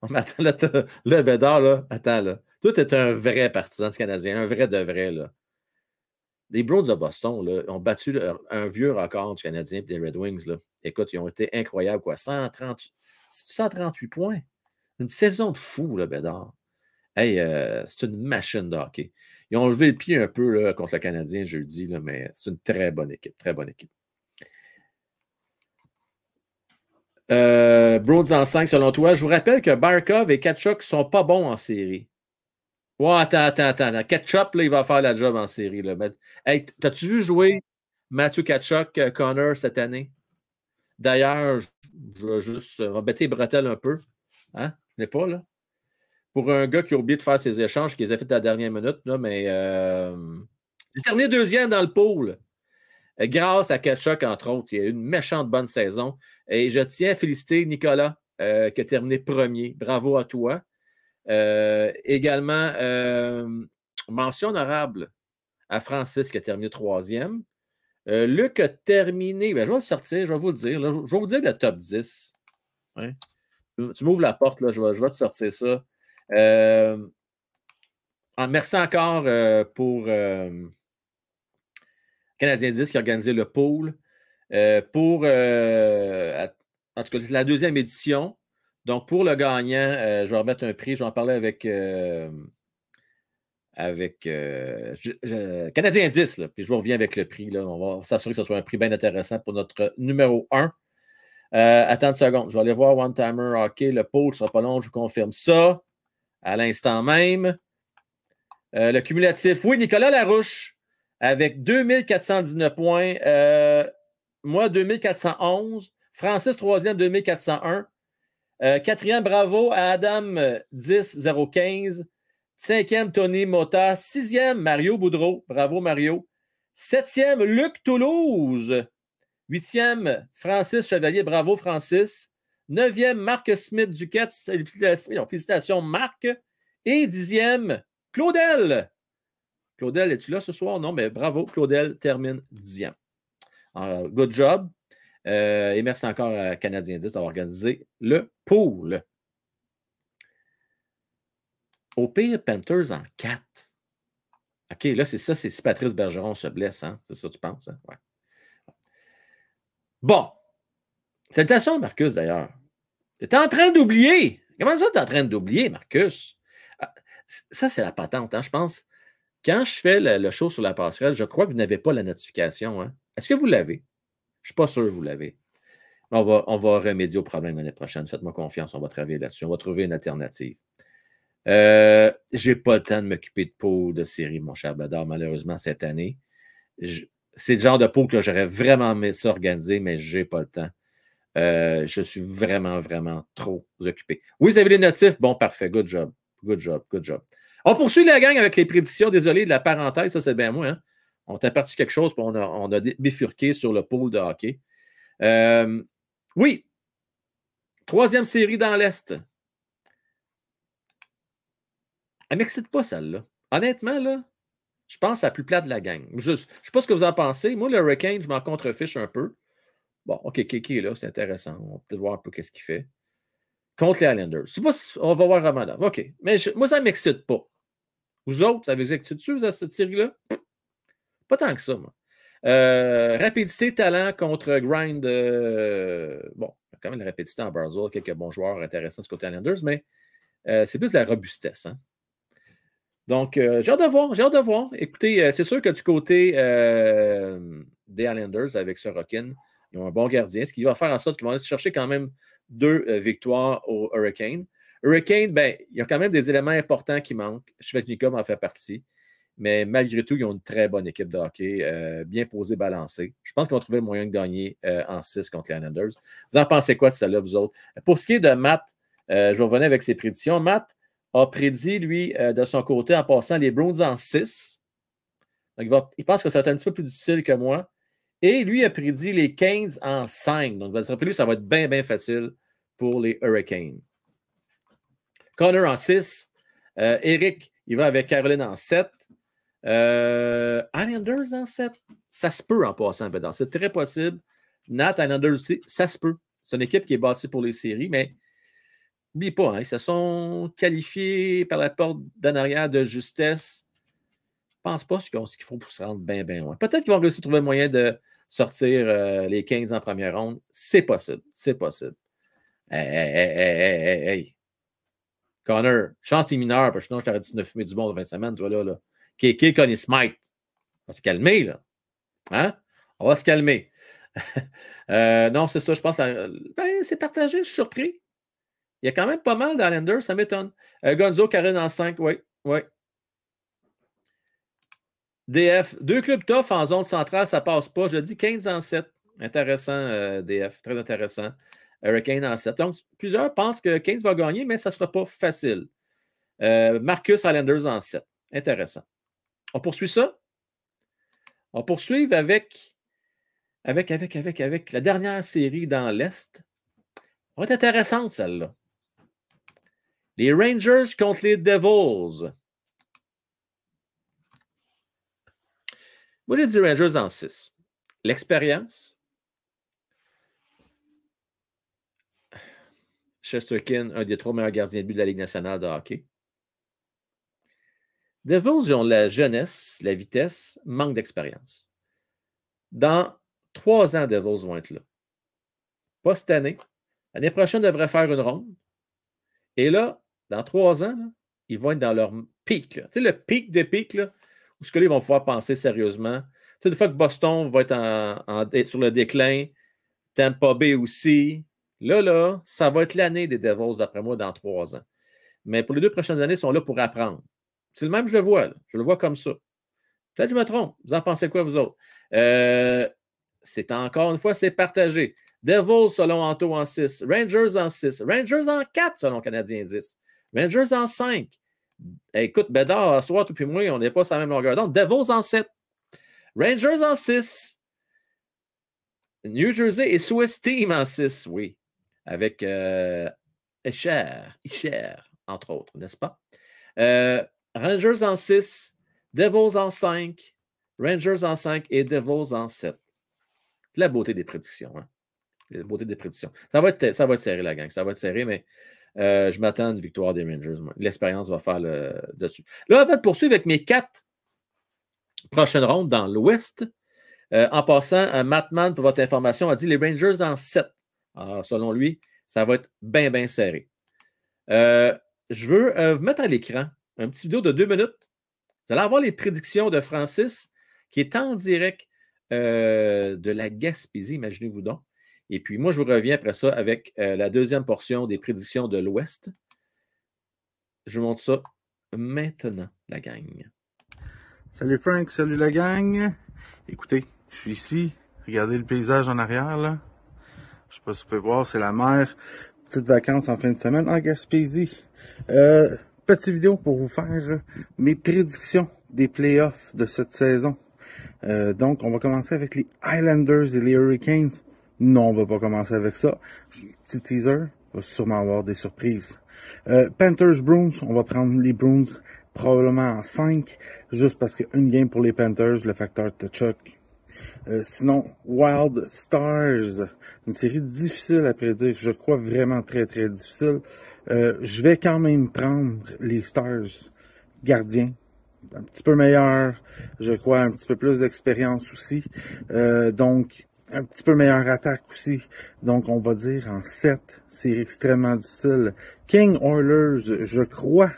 Speaker 1: Mais attends, là, Bédard, là, attends, là. Toi, tu es un vrai partisan du Canadien, un vrai de vrai, là. Les Bruins de Boston là, ont battu un vieux record du Canadien et des Red Wings. Là. Écoute, ils ont été incroyables, quoi. 138 points. Une saison de fou, là, Bédard. Hey, c'est une machine de hockey. Ils ont levé le pied un peu là, contre le Canadien jeudi, là, mais c'est une très bonne équipe. Très bonne équipe. Bruins en 5, selon toi. Je vous rappelle que Barkov et Tkachuk ne sont pas bons en série. Ouais, attends. Ketchup, là, il va faire la job en série. Là. Hey, t'as-tu vu jouer Matthew Tkachuk, Connor cette année? D'ailleurs, je vais juste embêter les bretelles un peu. Hein? Je n'ai pas, là. Pour un gars qui a oublié de faire ses échanges, qui les a fait à la dernière minute, là, mais j'ai terminé deuxième dans le pool. Grâce à Tkachuk, entre autres. Il a eu une méchante bonne saison. Et je tiens à féliciter Nicolas, qui a terminé premier. Bravo à toi. Également, mention honorable à Francis qui a terminé troisième. Luc a terminé, ben, je vais le sortir, je vais vous le dire. Là, je vais vous dire le top 10. Hein? Tu m'ouvres la porte, là, je vais te sortir ça. Merci encore pour Canadien 10 qui a organisé le pool. En tout cas, c'est la deuxième édition. Donc, pour le gagnant, je vais remettre un prix. Je vais en parler avec Canadien 10, là, puis je vous reviens avec le prix. Là. On va s'assurer que ce soit un prix bien intéressant pour notre numéro 1. Attends une seconde. Je vais aller voir One Timer Hockey. Le pool ne sera pas long, je vous confirme ça. À l'instant même. Le cumulatif. Oui, Nicolas Larouche avec 2419 points. Moi, 2411. Francis, troisième, 2401. Quatrième, bravo à Adam 10015. Cinquième, Tony Mota. Sixième, Mario Boudreau. Bravo, Mario. Septième, Luc Toulouse. Huitième, Francis Chevalier. Bravo, Francis. Neuvième, Marc Smith-Duquette. Félicitations, Marc. Et dixième, Claudel. Claudel, es-tu là ce soir? Non, mais bravo, Claudel termine dixième. Alors, good job. Et merci encore à Canadien 10 d'avoir organisé le pool. Au pire, Panthers en 4. OK, là, c'est ça, c'est si Patrice Bergeron se blesse, hein? C'est ça, tu penses? Hein? Ouais. Bon. Salutations, Marcus, d'ailleurs. Tu es en train d'oublier. Comment ça, tu es en train d'oublier, Marcus? Ça, c'est la patente, hein, je pense. Quand je fais le show sur la passerelle, je crois que vous n'avez pas la notification. Hein? Est-ce que vous l'avez? Je ne suis pas sûr que vous l'avez. On va remédier au problème l'année prochaine. Faites-moi confiance, on va travailler là-dessus. On va trouver une alternative. Je n'ai pas le temps de m'occuper de pool de série, mon cher Bédard, malheureusement, cette année. C'est le genre de pool que j'aurais vraiment aimé s'organiser, mais je n'ai pas le temps. Je suis vraiment, vraiment trop occupé. Oui, vous avez les notifs? Bon, parfait. Good job. Good job. Good job. On poursuit la gang avec les prédictions. Désolé de la parenthèse, ça c'est bien moi. Hein? On t'a parti quelque chose, puis on a bifurqué sur le pool de hockey. Oui. Troisième série dans l'Est. Elle ne m'excite pas, celle-là. Honnêtement, là, je pense que c'est la plus plate de la gang. Je ne sais pas ce que vous en pensez. Moi, le Hurricane, je m'en contrefiche un peu. Bon, OK, Kéké, là, c'est intéressant. On va peut-être voir un peu qu'est-ce qu'il fait. Contre les Islanders. Je sais pas si on va voir Romanov. OK. Mais moi, ça ne m'excite pas. Vous autres, ça vous excite dessus, cette série-là? Pas tant que ça, moi. Rapidité, talent contre grind. Bon, quand même la rapidité en Barzell, quelques bons joueurs intéressants du côté Islanders, mais c'est plus de la robustesse. Hein? Donc, j'ai hâte de voir. J'ai hâte de voir. Écoutez, c'est sûr que du côté des Islanders, avec ce Rockin, ils ont un bon gardien, ce qui va faire en sorte qu'ils vont aller chercher quand même 2 victoires au Hurricane. Hurricane, ben, il y a quand même des éléments importants qui manquent. Svechnikov en fait partie. Mais malgré tout, ils ont une très bonne équipe de hockey, bien posée, balancée. Je pense qu'ils vont trouver le moyen de gagner en 6 contre les Islanders. Vous en pensez quoi de celle-là, vous autres? Pour ce qui est de Matt, je vais revenir avec ses prédictions. Matt a prédit, lui, de son côté, en passant les Bruins en 6. Donc, il pense que ça va être un petit peu plus difficile que moi. Et lui a prédit les Canes en 5. Donc, vous rappelez, ça va être bien, bien facile pour les Hurricanes. Connor en 6. Eric, il va avec Caroline en 7. Islanders en 7. Ça se peut en passant, Bédard. C'est très possible. Nat, Islanders aussi, ça se peut. C'est une équipe qui est bâtie pour les séries, mais n'oubliez pas, hein, ils se sont qualifiés par la porte d'en arrière de justesse. Je ne pense pas ce qu'il faut pour se rendre bien, bien loin. Peut-être qu'ils vont réussir à trouver le moyen de sortir les 15 en première ronde. C'est possible. C'est possible. Hey. Connor, chance t'es mineur, parce que sinon, je t'aurais dit de fumer du bon de 20 semaines, toi, là. Kéké, Connie Smite. On va se calmer, là. Hein? On va se calmer. Non, c'est ça, je pense. C'est partagé, je suis surpris. Il y a quand même pas mal d'Islanders, ça m'étonne. Gonzo, Karen en 5, oui. DF, 2 clubs tough en zone centrale, ça passe pas. Je dis 15 en 7. Intéressant, DF, très intéressant. Hurricane en 7. Donc, plusieurs pensent que 15 va gagner, mais ça ne sera pas facile. Marcus Islanders en 7. Intéressant. On poursuit ça? On poursuit avec la dernière série dans l'Est. Ça va être intéressante, celle-là. Les Rangers contre les Devils. Moi, j'ai dit Rangers en 6. L'expérience. Shesterkin, un des 3 meilleurs gardiens de but de la Ligue nationale de hockey. Devils, ils ont la jeunesse, la vitesse, manque d'expérience. Dans 3 ans, Devils vont être là. Pas cette année. L'année prochaine, devrait faire une ronde. Et là, dans 3 ans, là, ils vont être dans leur pic. Tu sais, le pic de pic, là, où ce que là, ils vont pouvoir penser sérieusement. Tu sais, une fois que Boston va être sur le déclin, Tampa Bay aussi, là, ça va être l'année des Devils, d'après moi, dans 3 ans. Mais pour les 2 prochaines années, ils sont là pour apprendre. C'est le même que je le vois. Là. Je le vois comme ça. Peut-être que je me trompe. Vous en pensez quoi, vous autres? C'est encore une fois, c'est partagé. Devils selon Anto en 6. Rangers en 6. Rangers en 4 selon Canadien 10. Rangers en 5. Écoute, Bédard, soit tout puis moi, on n'est pas sur la même longueur d'onde. Devils en 7. Rangers en 6. New Jersey et Swiss Team en 6, oui. Avec Isher, entre autres, n'est-ce pas? Rangers en 6. Devils en 5. Rangers en 5 et Devils en 7. La beauté des prédictions. Hein? La beauté des prédictions. Ça va être serré, la gang. Ça va être serré, mais je m'attends à une victoire des Rangers. L'expérience va faire le dessus. Là, avant de poursuivre avec mes 4 prochaines rondes dans l'Ouest, en passant, Mattman, pour votre information, a dit les Rangers en 7. Alors, selon lui, ça va être bien, bien serré. Je veux vous mettre à l'écran une petite vidéo de 2 minutes. Vous allez avoir les prédictions de Francis, qui est en direct de la Gaspésie, imaginez-vous donc. Et puis, moi, je vous reviens après ça avec la deuxième portion des prédictions de l'Ouest. Je vous montre ça maintenant, la gang.
Speaker 2: Salut Frank, salut la gang. Écoutez, je suis ici. Regardez le paysage en arrière, là. Je sais pas si vous pouvez voir, c'est la mer. Petite vacances en fin de semaine en Gaspésie. Petite vidéo pour vous faire mes prédictions des playoffs de cette saison. Donc, on va commencer avec les Islanders et les Hurricanes. Non, on va pas commencer avec ça. Petit teaser, il va sûrement avoir des surprises. Panthers Bruins, on va prendre les Bruins probablement en 5, juste parce qu'une game pour les Panthers, le facteur Tkachuk. Sinon, Wild Stars, une série difficile à prédire, je crois vraiment très très difficile. Je vais quand même prendre les Stars gardiens, un petit peu meilleur, je crois un petit peu plus d'expérience aussi, donc un petit peu meilleure attaque aussi, donc on va dire en 7, série extrêmement difficile. King Oilers, je crois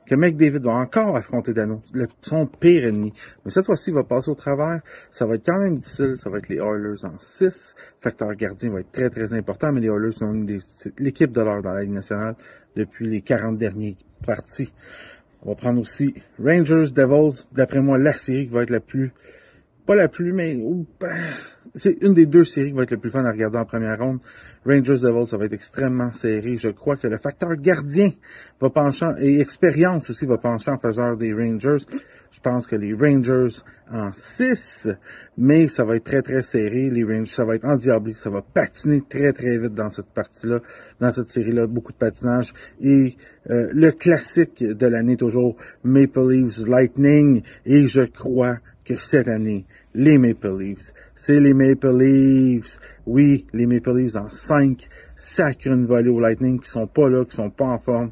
Speaker 2: que McDavid va encore affronter Dano, son pire ennemi. Mais cette fois-ci, il va passer au travers. Ça va être quand même difficile. Ça va être les Oilers en 6. Facteur gardien va être très, très important. Mais les Oilers sont l'équipe de l'heure dans la Ligue nationale depuis les 40 derniers parties. On va prendre aussi Rangers Devils. D'après moi, la série qui va être la plus... Pas la plus, mais... c'est une des 2 séries qui va être le plus fun à regarder en première ronde. Rangers Devils, ça va être extrêmement serré. Je crois que le facteur gardien va pencher, et expérience aussi va pencher en faveur des Rangers. Je pense que les Rangers en 6, mais ça va être très très serré. Les Rangers, ça va être endiablé, ça va patiner très très vite dans cette partie-là, dans cette série-là, beaucoup de patinage. Et le classique de l'année toujours, Maple Leafs Lightning, et je crois que cette année, les Maple Leafs, c'est les Maple Leafs. Oui, les Maple Leafs en 5 sacrent une volée au Lightning qui sont pas là, qui sont pas en forme,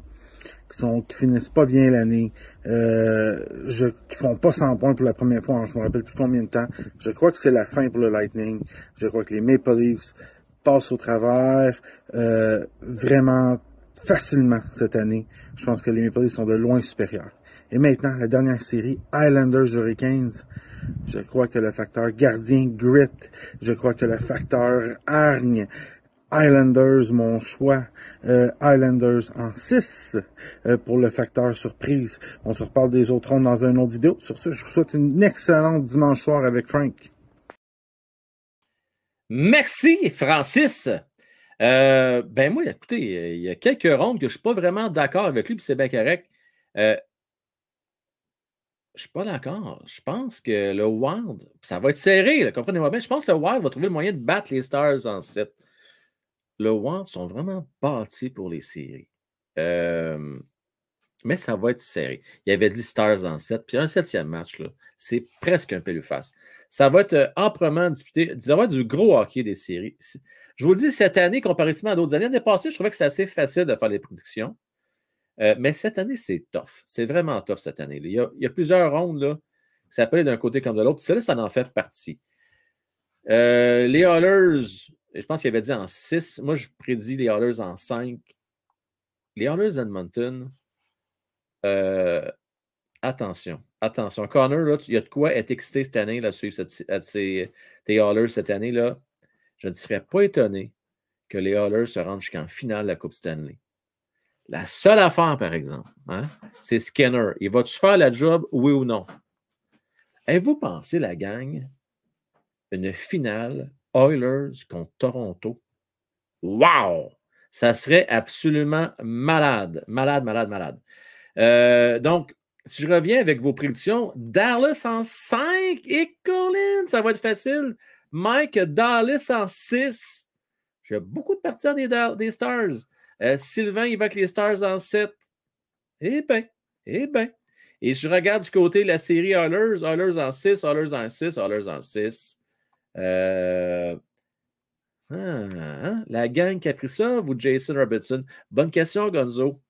Speaker 2: qui finissent pas bien l'année, qui font pas 100 points pour la première fois en je me rappelle plus combien de temps. Je crois que c'est la fin pour le Lightning. Je crois que les Maple Leafs passent au travers vraiment facilement cette année. Je pense que les Maple Leafs sont de loin supérieurs. Et maintenant, la dernière série, Islanders Hurricanes. Je crois que le facteur gardien grit, je crois que le facteur hargne, Islanders, mon choix, Islanders en 6 pour le facteur surprise. On se reparle des autres rondes dans une autre vidéo. Sur ce, je vous souhaite une excellente dimanche soir avec Frank.
Speaker 1: Merci, Francis. Ben moi, écoutez, il y a quelques rondes que je ne suis pas vraiment d'accord avec lui, puis c'est bien correct. Je ne suis pas d'accord. Je pense que le Wild, ça va être serré, comprenez-moi bien, je pense que le Wild va trouver le moyen de battre les Stars en 7. Le Wild sont vraiment bâtis pour les séries. Mais ça va être serré. Il y avait 10 Stars en 7, puis un 7e match, là, c'est presque un pile face. Ça va être âprement disputé. Ça va être du gros hockey des séries. Je vous le dis, cette année, comparativement à d'autres années, l'année passée, je trouvais que c'était assez facile de faire les prédictions. Mais cette année, c'est tough. C'est vraiment tough cette année. Il y a plusieurs rondes là, qui s'appellent d'un côté comme de l'autre. Celle-là, ça en fait partie. Les Oilers, je pense qu'il avait dit en 6. Moi, je prédis les Oilers en 5. Les Oilers Edmonton, attention. Connor, là, il y a de quoi être excité cette année, là, suivre tes Oilers cette année. Là. Je ne serais pas étonné que les Oilers se rendent jusqu'en finale de la Coupe Stanley. La seule affaire, par exemple, hein, c'est Skinner. Il va-tu faire la job, oui ou non? Avez-vous pensé, la gang, une finale Oilers contre Toronto? Wow! Ça serait absolument malade. Malade, malade, malade. Donc, si je reviens avec vos prédictions, Dallas en 5 et Colin, ça va être facile. Mike, Dallas en 6. J'ai beaucoup de partisans des Stars. Sylvain, il va avec les Stars en 7. Eh bien, eh bien. Et je regarde du côté de la série Oilers, Oilers en 6, Oilers en 6, Oilers en 6. La gang qui a pris ça, vous, Jason Robertson? Bonne question, Gonzo.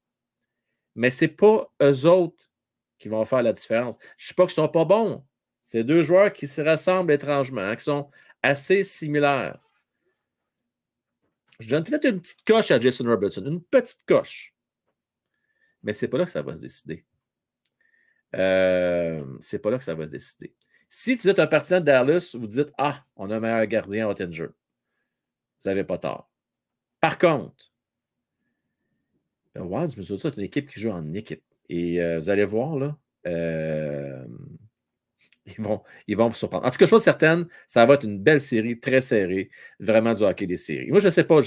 Speaker 1: Mais ce n'est pas eux autres qui vont faire la différence. Je ne dis pas qu'ils ne sont pas bons. C'est deux joueurs qui se ressemblent étrangement, hein, qui sont assez similaires. Je donne peut-être une petite coche à Jason Robertson, une petite coche. Mais ce n'est pas là que ça va se décider. C'est pas là que ça va se décider. Si tu êtes un partisan de Dallas, vous dites ah, on a un meilleur gardien à Ottinger. Vous n'avez pas tort. Par contre, le Wild, c'est une équipe qui joue en équipe. Et vous allez voir, là, ils vont vous surprendre. En tout cas, chose certaine, ça va être une belle série, très serrée, vraiment du hockey des séries. Moi, je ne sais pas,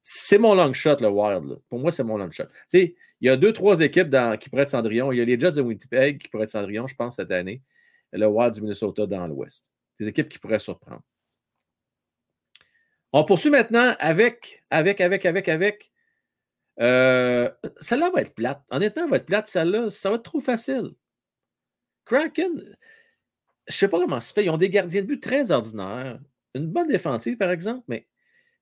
Speaker 1: c'est mon long shot, le Wild. Là. Pour moi, c'est mon long shot. Tu sais, il y a 2-3 équipes qui pourraient être Cendrillon. Il y a les Jets de Winnipeg qui pourraient être Cendrillon, je pense, cette année. Le Wild du Minnesota dans l'Ouest. Des équipes qui pourraient surprendre. On poursuit maintenant avec. Celle-là va être plate. Honnêtement, elle va être plate, celle-là. Ça va être trop facile. Kraken, je ne sais pas comment ça se fait. Ils ont des gardiens de but très ordinaires. Une bonne défensive, par exemple, mais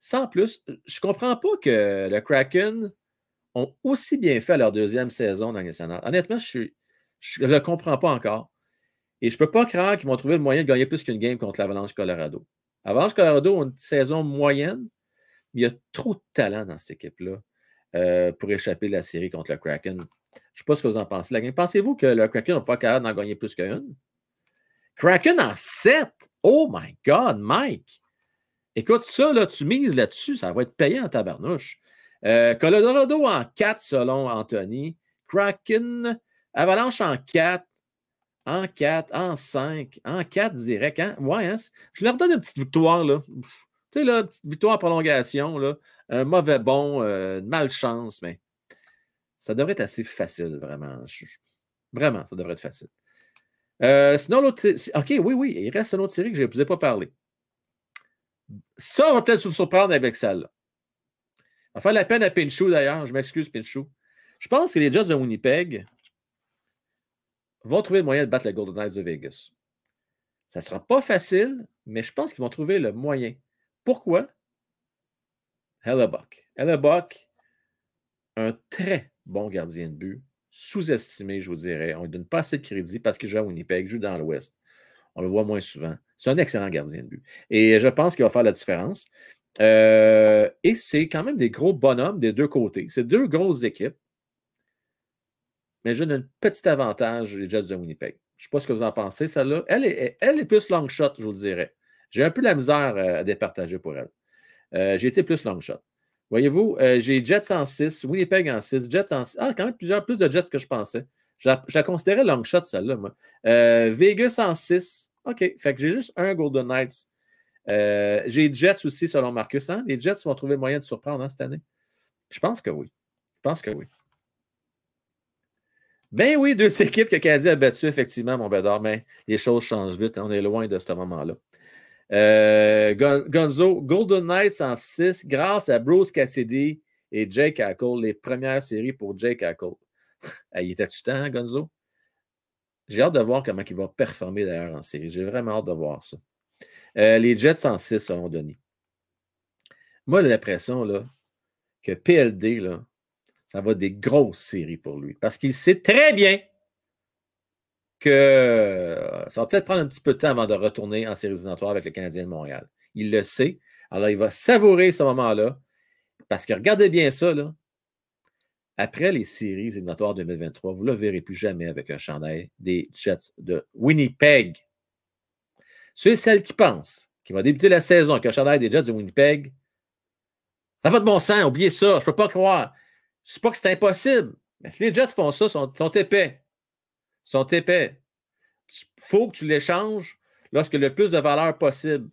Speaker 1: sans plus, je ne comprends pas que le Kraken ont aussi bien fait à leur deuxième saison dans le national. Honnêtement, je ne le comprends pas encore. Et je ne peux pas croire qu'ils vont trouver le moyen de gagner plus qu'une game contre l'Avalanche Colorado. Avalanche Colorado a une saison moyenne, mais il y a trop de talent dans cette équipe-là pour échapper de la série contre le Kraken. Je ne sais pas ce que vous en pensez. Pensez-vous que le Kraken va pouvoir capable d'en gagner plus qu'une? Kraken en 7! Oh my God, Mike! Écoute, ça, là, tu mises là-dessus, ça va être payant en tabarnouche. Colorado en 4, selon Anthony. Kraken, Avalanche en 4. En 4, en 5, en 4 direct. Hein? Ouais, hein? Je leur donne une petite victoire, là. Tu sais, là, une petite victoire en prolongation, là. Un mauvais bon, une malchance, mais ça devrait être assez facile, vraiment. Vraiment, ça devrait être facile. Sinon, l'autre. OK, oui, il reste une autre série que je ne vous ai pas parlé. Ça, on va peut-être vous surprendre avec celle-là. Ça va faire la peine à Pinchou, d'ailleurs. Je m'excuse, Pinchou. Je pense que les Jets de Winnipeg vont trouver le moyen de battre le Golden Knights de Vegas. Ça ne sera pas facile, mais je pense qu'ils vont trouver le moyen. Pourquoi? Hellebuck. Hellebuck, un très bon gardien de but, sous-estimé, je vous dirais. On ne lui donne pas assez de crédit parce qu'il joue à Winnipeg, il joue dans l'Ouest. On le voit moins souvent. C'est un excellent gardien de but. Et je pense qu'il va faire la différence. Et c'est quand même des gros bonhommes des deux côtés. C'est deux grosses équipes. Mais je donne un petit avantage, les Jets de Winnipeg. Je ne sais pas ce que vous en pensez, celle-là. Elle est plus long shot, je vous le dirais. J'ai un peu la misère à départager pour elle. J'ai été plus long shot. Voyez-vous, j'ai Jets en 6, Winnipeg en 6, Jets en 6. Ah, quand même plus de Jets que je pensais. Je la considérais long shot, celle-là, moi. Vegas en 6. OK, fait que j'ai juste un Golden Knights. J'ai Jets aussi, selon Marcus. Hein? Les Jets vont trouver le moyen de surprendre cette année. Je pense que oui. Ben oui, deux équipes que Canadien a battues, effectivement, mon Bédard, mais les choses changent vite. On est loin de ce moment-là. Gonzo, Golden Knights en 6, grâce à Bruce Cassidy et Jake Eichel, les premières séries pour Jake Eichel. Il était-tu temps, hein, Gonzo? J'ai hâte de voir comment il va performer d'ailleurs en série. J'ai vraiment hâte de voir ça. Les Jets en 6, selon Denis. Moi, j'ai l'impression là, que PLD, là, ça va être des grosses séries pour lui. Parce qu'il sait très bien que ça va peut-être prendre un petit peu de temps avant de retourner en séries éliminatoires avec le Canadien de Montréal. Il le sait. Alors, il va savourer ce moment-là. Parce que regardez bien ça, là. Après les séries éliminatoires 2023, vous ne le verrez plus jamais avec un chandail des Jets de Winnipeg. Ceux et celles qui pensent qu'il va débuter la saison avec un chandail des Jets de Winnipeg, ça va de bon sens, oubliez ça, je ne peux pas croire. Je ne sais pas que c'est impossible, mais si les Jets font ça, ils sont épais. Ils sont épais. faut que tu l'échanges lorsque le plus de valeur possible.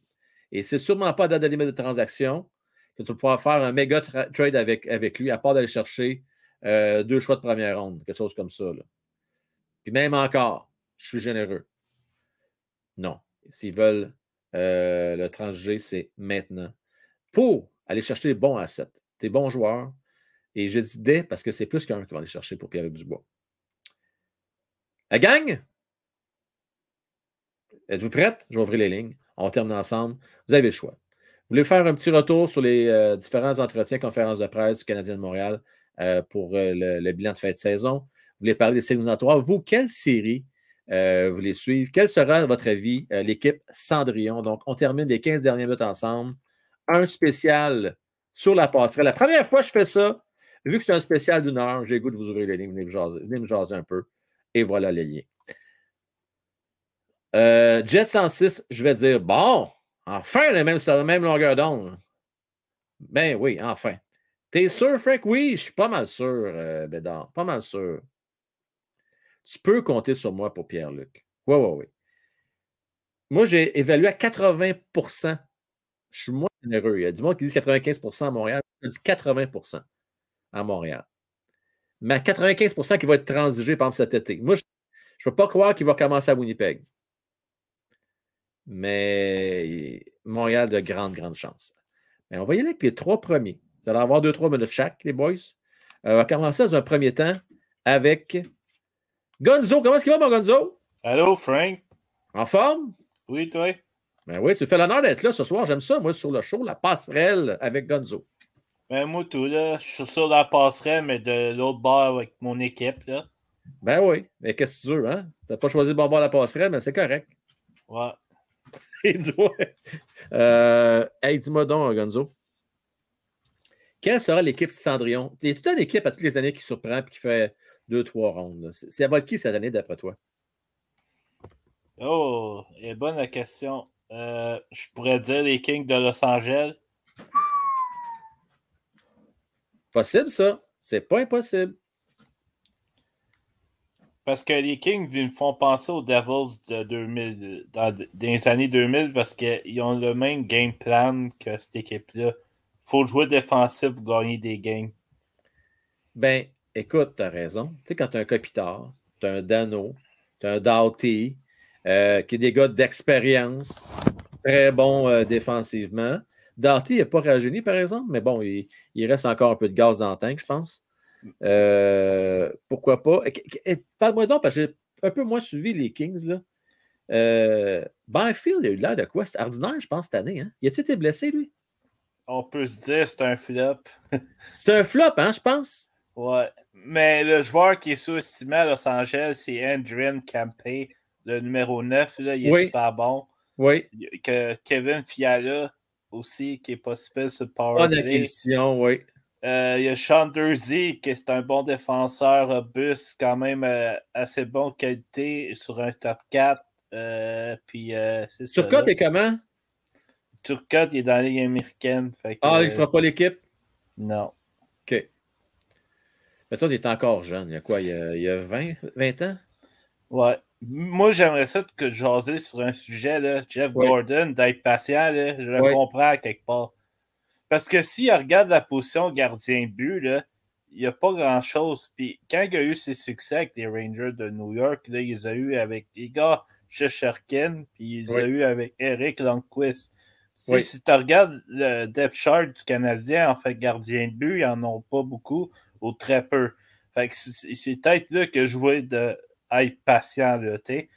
Speaker 1: Et c'est sûrement pas à date de limite de transaction que tu vas pouvoir faire un méga trade avec lui, à part d'aller chercher 2 choix de première ronde, quelque chose comme ça. Là. Puis même encore, je suis généreux. Non. S'ils veulent le transiger, c'est maintenant. Pour aller chercher des bons assets, des bons joueurs. Et je dis des parce que c'est plus qu'un qui va aller chercher pour Pierre-Luc Dubois. La gang, êtes-vous prête? Je vais ouvrir les lignes. On va terminer ensemble. Vous avez le choix. Vous voulez faire un petit retour sur les différents entretiens, conférences de presse du Canadien de Montréal pour le bilan de fin de saison? Vous voulez parler des séries éliminatoires? Vous, quelle série vous voulez suivre? Quelle sera, à votre avis, l'équipe Cendrillon? Donc, on termine les 15 dernières minutes ensemble. Un spécial sur la passerelle. La première fois que je fais ça, vu que c'est un spécial d'1 heure, j'ai le goût de vous ouvrir les lignes. Venez me jaser un peu. Et voilà les liens. Jet 106, je vais dire, bon, enfin, on est sur la même longueur d'onde. Ben oui, enfin. T'es sûr, Frank? Oui, je suis pas mal sûr, Bédard. Pas mal sûr. Tu peux compter sur moi pour Pierre-Luc. Oui, oui, oui. Moi, j'ai évalué à 80%. Je suis moins généreux. Il y a du monde qui dit 95% à Montréal. Je dis 80% à Montréal. Mais à 95% qui va être transigé, par exemple, cet été. Moi, je ne peux pas croire qu'il va commencer à Winnipeg. Mais Montréal de grandes chances. Mais on va y aller avec les 3 premiers. Vous allez avoir 2-3 minutes chaque, les boys. On va commencer dans un premier temps avec Gonzo. Comment est-ce qu'il va, mon Gonzo?
Speaker 3: Allô, Frank.
Speaker 1: En forme?
Speaker 3: Oui, toi?
Speaker 1: Ben oui, tu me fais l'honneur d'être là ce soir. J'aime ça, moi, sur le show, la passerelle avec Gonzo.
Speaker 3: Ben, moi, tout, là, je suis sur la passerelle, mais de l'autre bord avec mon équipe, là.
Speaker 1: Ben oui, mais qu'est-ce que tu veux, hein? Tu n'as pas choisi le bon bord de la passerelle, mais c'est correct.
Speaker 3: Ouais.
Speaker 1: Hey, dis-moi donc, Gonzo. Quelle sera l'équipe Cendrillon? Il y a toute une équipe à toutes les années qui surprend et qui fait 2-3 rondes. C'est à votre qui cette année, d'après toi?
Speaker 3: Oh, est bonne la question. Je pourrais dire les Kings de Los Angeles.
Speaker 1: Possible, ça. C'est pas impossible.
Speaker 3: Parce que les Kings, ils me font penser aux Devils de 2000, dans les années 2000 parce qu'ils ont le même game plan que cette équipe-là. Il faut jouer défensif pour gagner des games.
Speaker 1: Ben, écoute, tu as raison. Tu sais, quand tu as un Kopitar, tu as un Dano, tu as un Doughty, qui est des gars d'expérience, très bons défensivement. Doughty n'est pas rajeuni, par exemple, mais bon, il reste encore un peu de gaz dans le tank, je pense. Pourquoi pas? Parle-moi donc, parce que j'ai un peu moins suivi les Kings, là. Byfield, il a eu l'air de quoi? C'est ordinaire, je pense, cette année. Hein? Il a-t-il été blessé, lui?
Speaker 3: On peut se dire que c'est un flop.
Speaker 1: C'est un flop, hein, je pense?
Speaker 3: Ouais. Mais le joueur qui est sous-estimé à Los Angeles, c'est Adrian Campé, le numéro 9. Là, il est super bon.
Speaker 1: Oui.
Speaker 3: Que Kevin Fiala aussi, qui est possible sur le power
Speaker 1: Bonne
Speaker 3: play.
Speaker 1: acquisition, oui.
Speaker 3: Il y a Sean Durzi, qui est un bon défenseur robuste, quand même assez bon qualité sur un top 4. Puis c'est ça.
Speaker 1: Turcotte est comment?
Speaker 3: Turcotte, il est dans la Ligue américaine. Fait que,
Speaker 1: il ne fera pas l'équipe?
Speaker 3: Non.
Speaker 1: OK. Mais ça, il est encore jeune. Il y a quoi? Il y a 20 ans?
Speaker 3: Ouais. Moi, j'aimerais ça que jaser sur un sujet, là, Jeff Gordon, d'être patient, là, je le comprends quelque part. Parce que s'il regarde la position gardien de but, là, il n'y a pas grand-chose. Puis quand il a eu ses succès avec les Rangers de New York, là, il les a eu avec Igor Shesterkin, puis il les a eu avec Eric Lundqvist. Si tu regardes le depth chart du Canadien, en fait, gardien de but, ils n'en ont pas beaucoup ou très peu. Fait que c'est peut-être là que je voulais être patient, là, tu sais.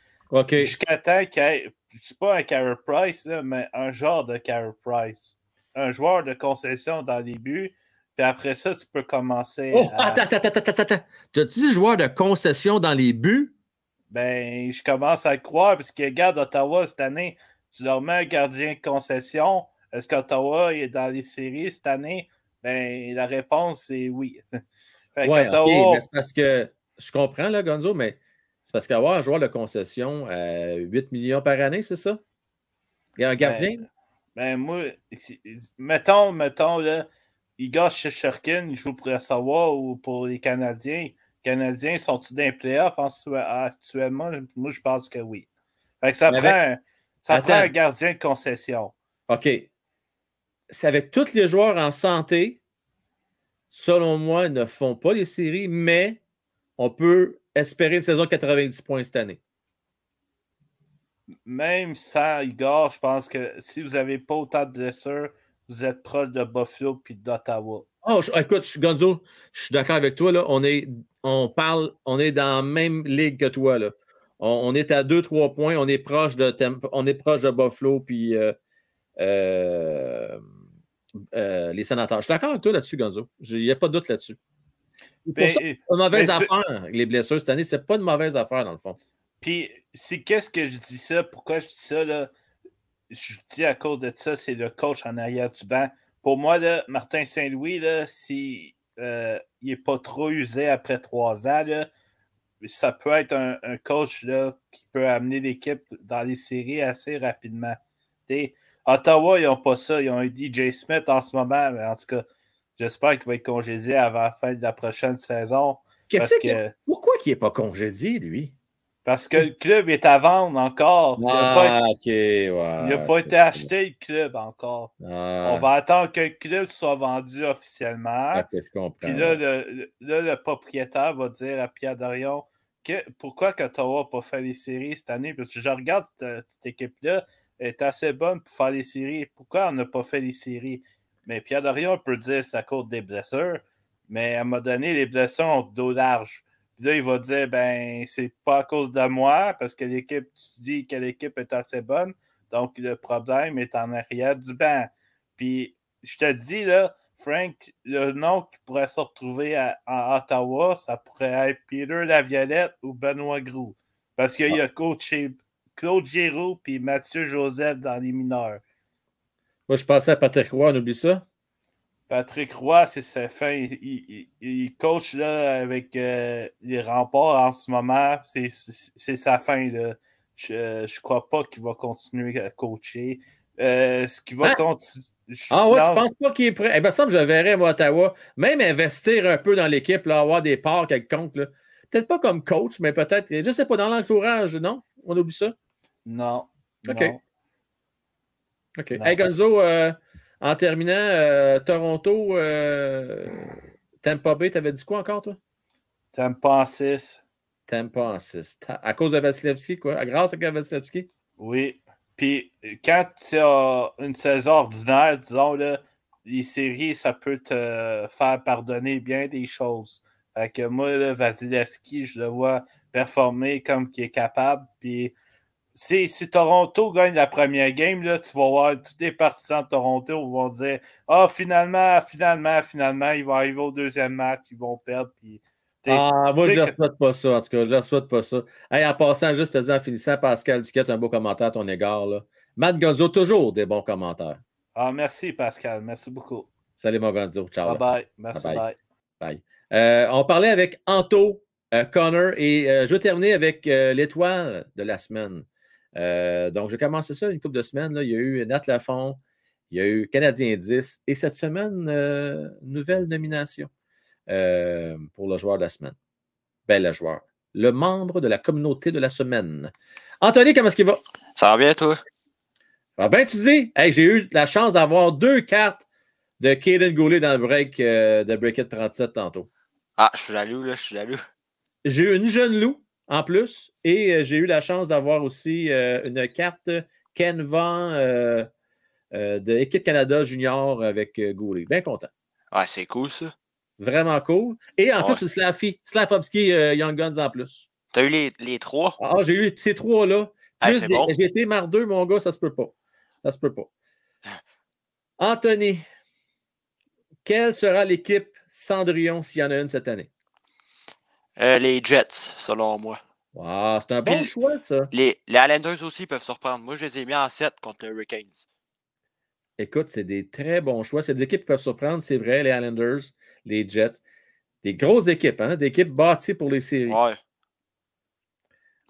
Speaker 3: Jusqu'à temps qu'il y ait, c'est pas un Carey Price, là, mais un genre de Carey Price. Un joueur de concession dans les buts, puis après ça, tu peux commencer
Speaker 1: Attends. Tu as dit joueur de concession dans les buts?
Speaker 3: Ben, je commence à le croire, parce que regarde, Ottawa, cette année, tu leur mets un gardien de concession. Est-ce qu'Ottawa est dans les séries cette année? Ben, la réponse, c'est oui.
Speaker 1: Oui, OK, mais c'est parce que, je comprends, là, Gonzo, mais c'est parce qu'avoir un joueur de concession à 8 millions par année, c'est ça? Un gardien?
Speaker 3: Ben moi, mettons, là, Igor Shesterkin, il joue pour Ottawa ou pour les Canadiens, Canadiens sont-ils dans les playoffs actuellement? Moi, je pense que oui. Fait que ça prend un gardien de concession.
Speaker 1: OK. C'est avec tous les joueurs en santé, selon moi, ils ne font pas les séries, mais on peut espérer une saison de 90 points cette année.
Speaker 3: Même sans Igor, je pense que si vous n'avez pas autant de blessures, vous êtes proche de Buffalo et d'Ottawa.
Speaker 1: Oh, écoute, Gonzo, je suis d'accord avec toi. Là. On est dans la même ligue que toi. Là. On est à 2-3 points. On est proche de Buffalo puis les Sénateurs. Je suis d'accord avec toi là-dessus, Gonzo. Il n'y a pas de doute là-dessus. Pour ça, c'est pas une mauvaise affaire, les blessures cette année. C'est pas une mauvaise affaire, dans le fond.
Speaker 3: Puis, qu'est-ce que je dis ça? Pourquoi je dis ça? Là? Je dis à cause de ça, c'est le coach en arrière du banc. Pour moi, là, Martin Saint-Louis, s'il n'est pas trop usé après 3 ans, là, ça peut être un coach là, qui peut amener l'équipe dans les séries assez rapidement. T'sais, Ottawa, ils n'ont pas ça. Ils ont un DJ Smith en ce moment, mais en tout cas, j'espère qu'il va être congédié avant la fin de la prochaine saison.
Speaker 1: Pourquoi il n'est pas congédié, lui?
Speaker 3: Parce que le club est à vendre encore. Il n'a pas été acheté, le club, encore. On va attendre que le club soit vendu officiellement. Puis là, le propriétaire va dire à Pierre Dorion pourquoi Ottawa n'a pas fait les séries cette année. Parce que je regarde cette équipe-là, elle est assez bonne pour faire les séries. Pourquoi on n'a pas fait les séries? Mais Pierre Dorion peut dire que c'est à cause des blessures. Mais à un moment donné, les blessures ont le dos large. Puis là, il va dire, ben, c'est pas à cause de moi, parce que l'équipe, tu dis que l'équipe est assez bonne, donc le problème est en arrière du banc. Puis, je te dis, là, Frank, le nom qui pourrait se retrouver en Ottawa, ça pourrait être Peter Laviolette ou Benoît Groux. Parce qu'il y a coaché Claude Giroux puis Mathieu Joseph dans les mineurs.
Speaker 1: Moi, je pensais à Patrick Roy, on oublie ça.
Speaker 3: Patrick Roy, c'est sa fin. Il coach là, avec les Remparts en ce moment. C'est sa fin. Là. Je crois pas qu'il va continuer à coacher. Ce qui va continuer.
Speaker 1: Tu penses pas qu'il est prêt? Eh bien, ça, je le verrais, moi, à Ottawa. Même investir un peu dans l'équipe, là, avoir des parts quelconques. Peut-être pas comme coach, mais peut-être, je sais pas, dans l'entourage, non? On oublie ça?
Speaker 3: Non.
Speaker 1: OK.
Speaker 3: Non.
Speaker 1: OK. Non. Hey, Gonzo, en terminant, Toronto, Tampa Bay, t'avais dit quoi encore, toi?
Speaker 3: Tampa en 6.
Speaker 1: Tampa en 6. À cause de Vasilevski, quoi? Grâce à Vasilevski?
Speaker 3: Oui. Puis, quand tu as une saison ordinaire, disons, là, les séries, ça peut te faire pardonner bien des choses. Fait que moi, là, Vasilevski, je le vois performer comme qu'il est capable. Puis, si Toronto gagne la première game, là, tu vas voir tous les partisans de Toronto vont dire finalement, ils vont arriver au deuxième match, ils vont perdre. Puis,
Speaker 1: moi, je ne leur souhaite pas ça. En tout cas, je ne leur souhaite pas ça. Hey, en passant, juste te dire, en finissant, Pascal Duquette, un beau commentaire à ton égard. Là. Matt Gonzo, toujours des bons commentaires.
Speaker 3: Merci, Pascal. Merci beaucoup.
Speaker 1: Salut, mon Gonzo. Ciao.
Speaker 3: Bye-bye. Merci,
Speaker 1: bye. On parlait avec Anto, Connor, et je vais terminer avec l'étoile de la semaine. Donc, j'ai commencé ça une couple de semaines. Là. Il y a eu Nat Lafont, il y a eu Canadien 10, et cette semaine, nouvelle nomination. Pour le joueur de la semaine. Le joueur. Le membre de la communauté de la semaine. Anthony, comment est-ce qu'il va?
Speaker 4: Ça va bien, toi?
Speaker 1: Ah ben, tu dis, hey, j'ai eu la chance d'avoir 2 cartes de Caden Goulet dans le break de Break-It 37 tantôt.
Speaker 4: Ah, je suis jaloux, là, je suis jaloux.
Speaker 1: J'ai eu une jeune loup en plus et j'ai eu la chance d'avoir aussi une carte Ken Van de Équipe Canada Junior avec Goulet. Bien content.
Speaker 4: Ouais, c'est cool, ça.
Speaker 1: Vraiment cool. Et en plus, le Slavovski Young Guns en plus.
Speaker 4: T'as eu les 3?
Speaker 1: Ah, j'ai eu ces 3-là.
Speaker 4: Plus bon.
Speaker 1: J'ai été mardeux, mon gars, ça se peut pas. Ça se peut pas. Anthony, quelle sera l'équipe Cendrillon s'il y en a une cette année?
Speaker 4: Les Jets, selon moi.
Speaker 1: Wow, c'est un bon choix, ça.
Speaker 4: Les Islanders aussi peuvent surprendre. Moi, je les ai mis en 7 contre les Hurricanes.
Speaker 1: Écoute, c'est des très bons choix. C'est des équipes qui peuvent surprendre, c'est vrai, les Islanders, les Jets. Des grosses équipes, hein? Des équipes bâties pour les séries.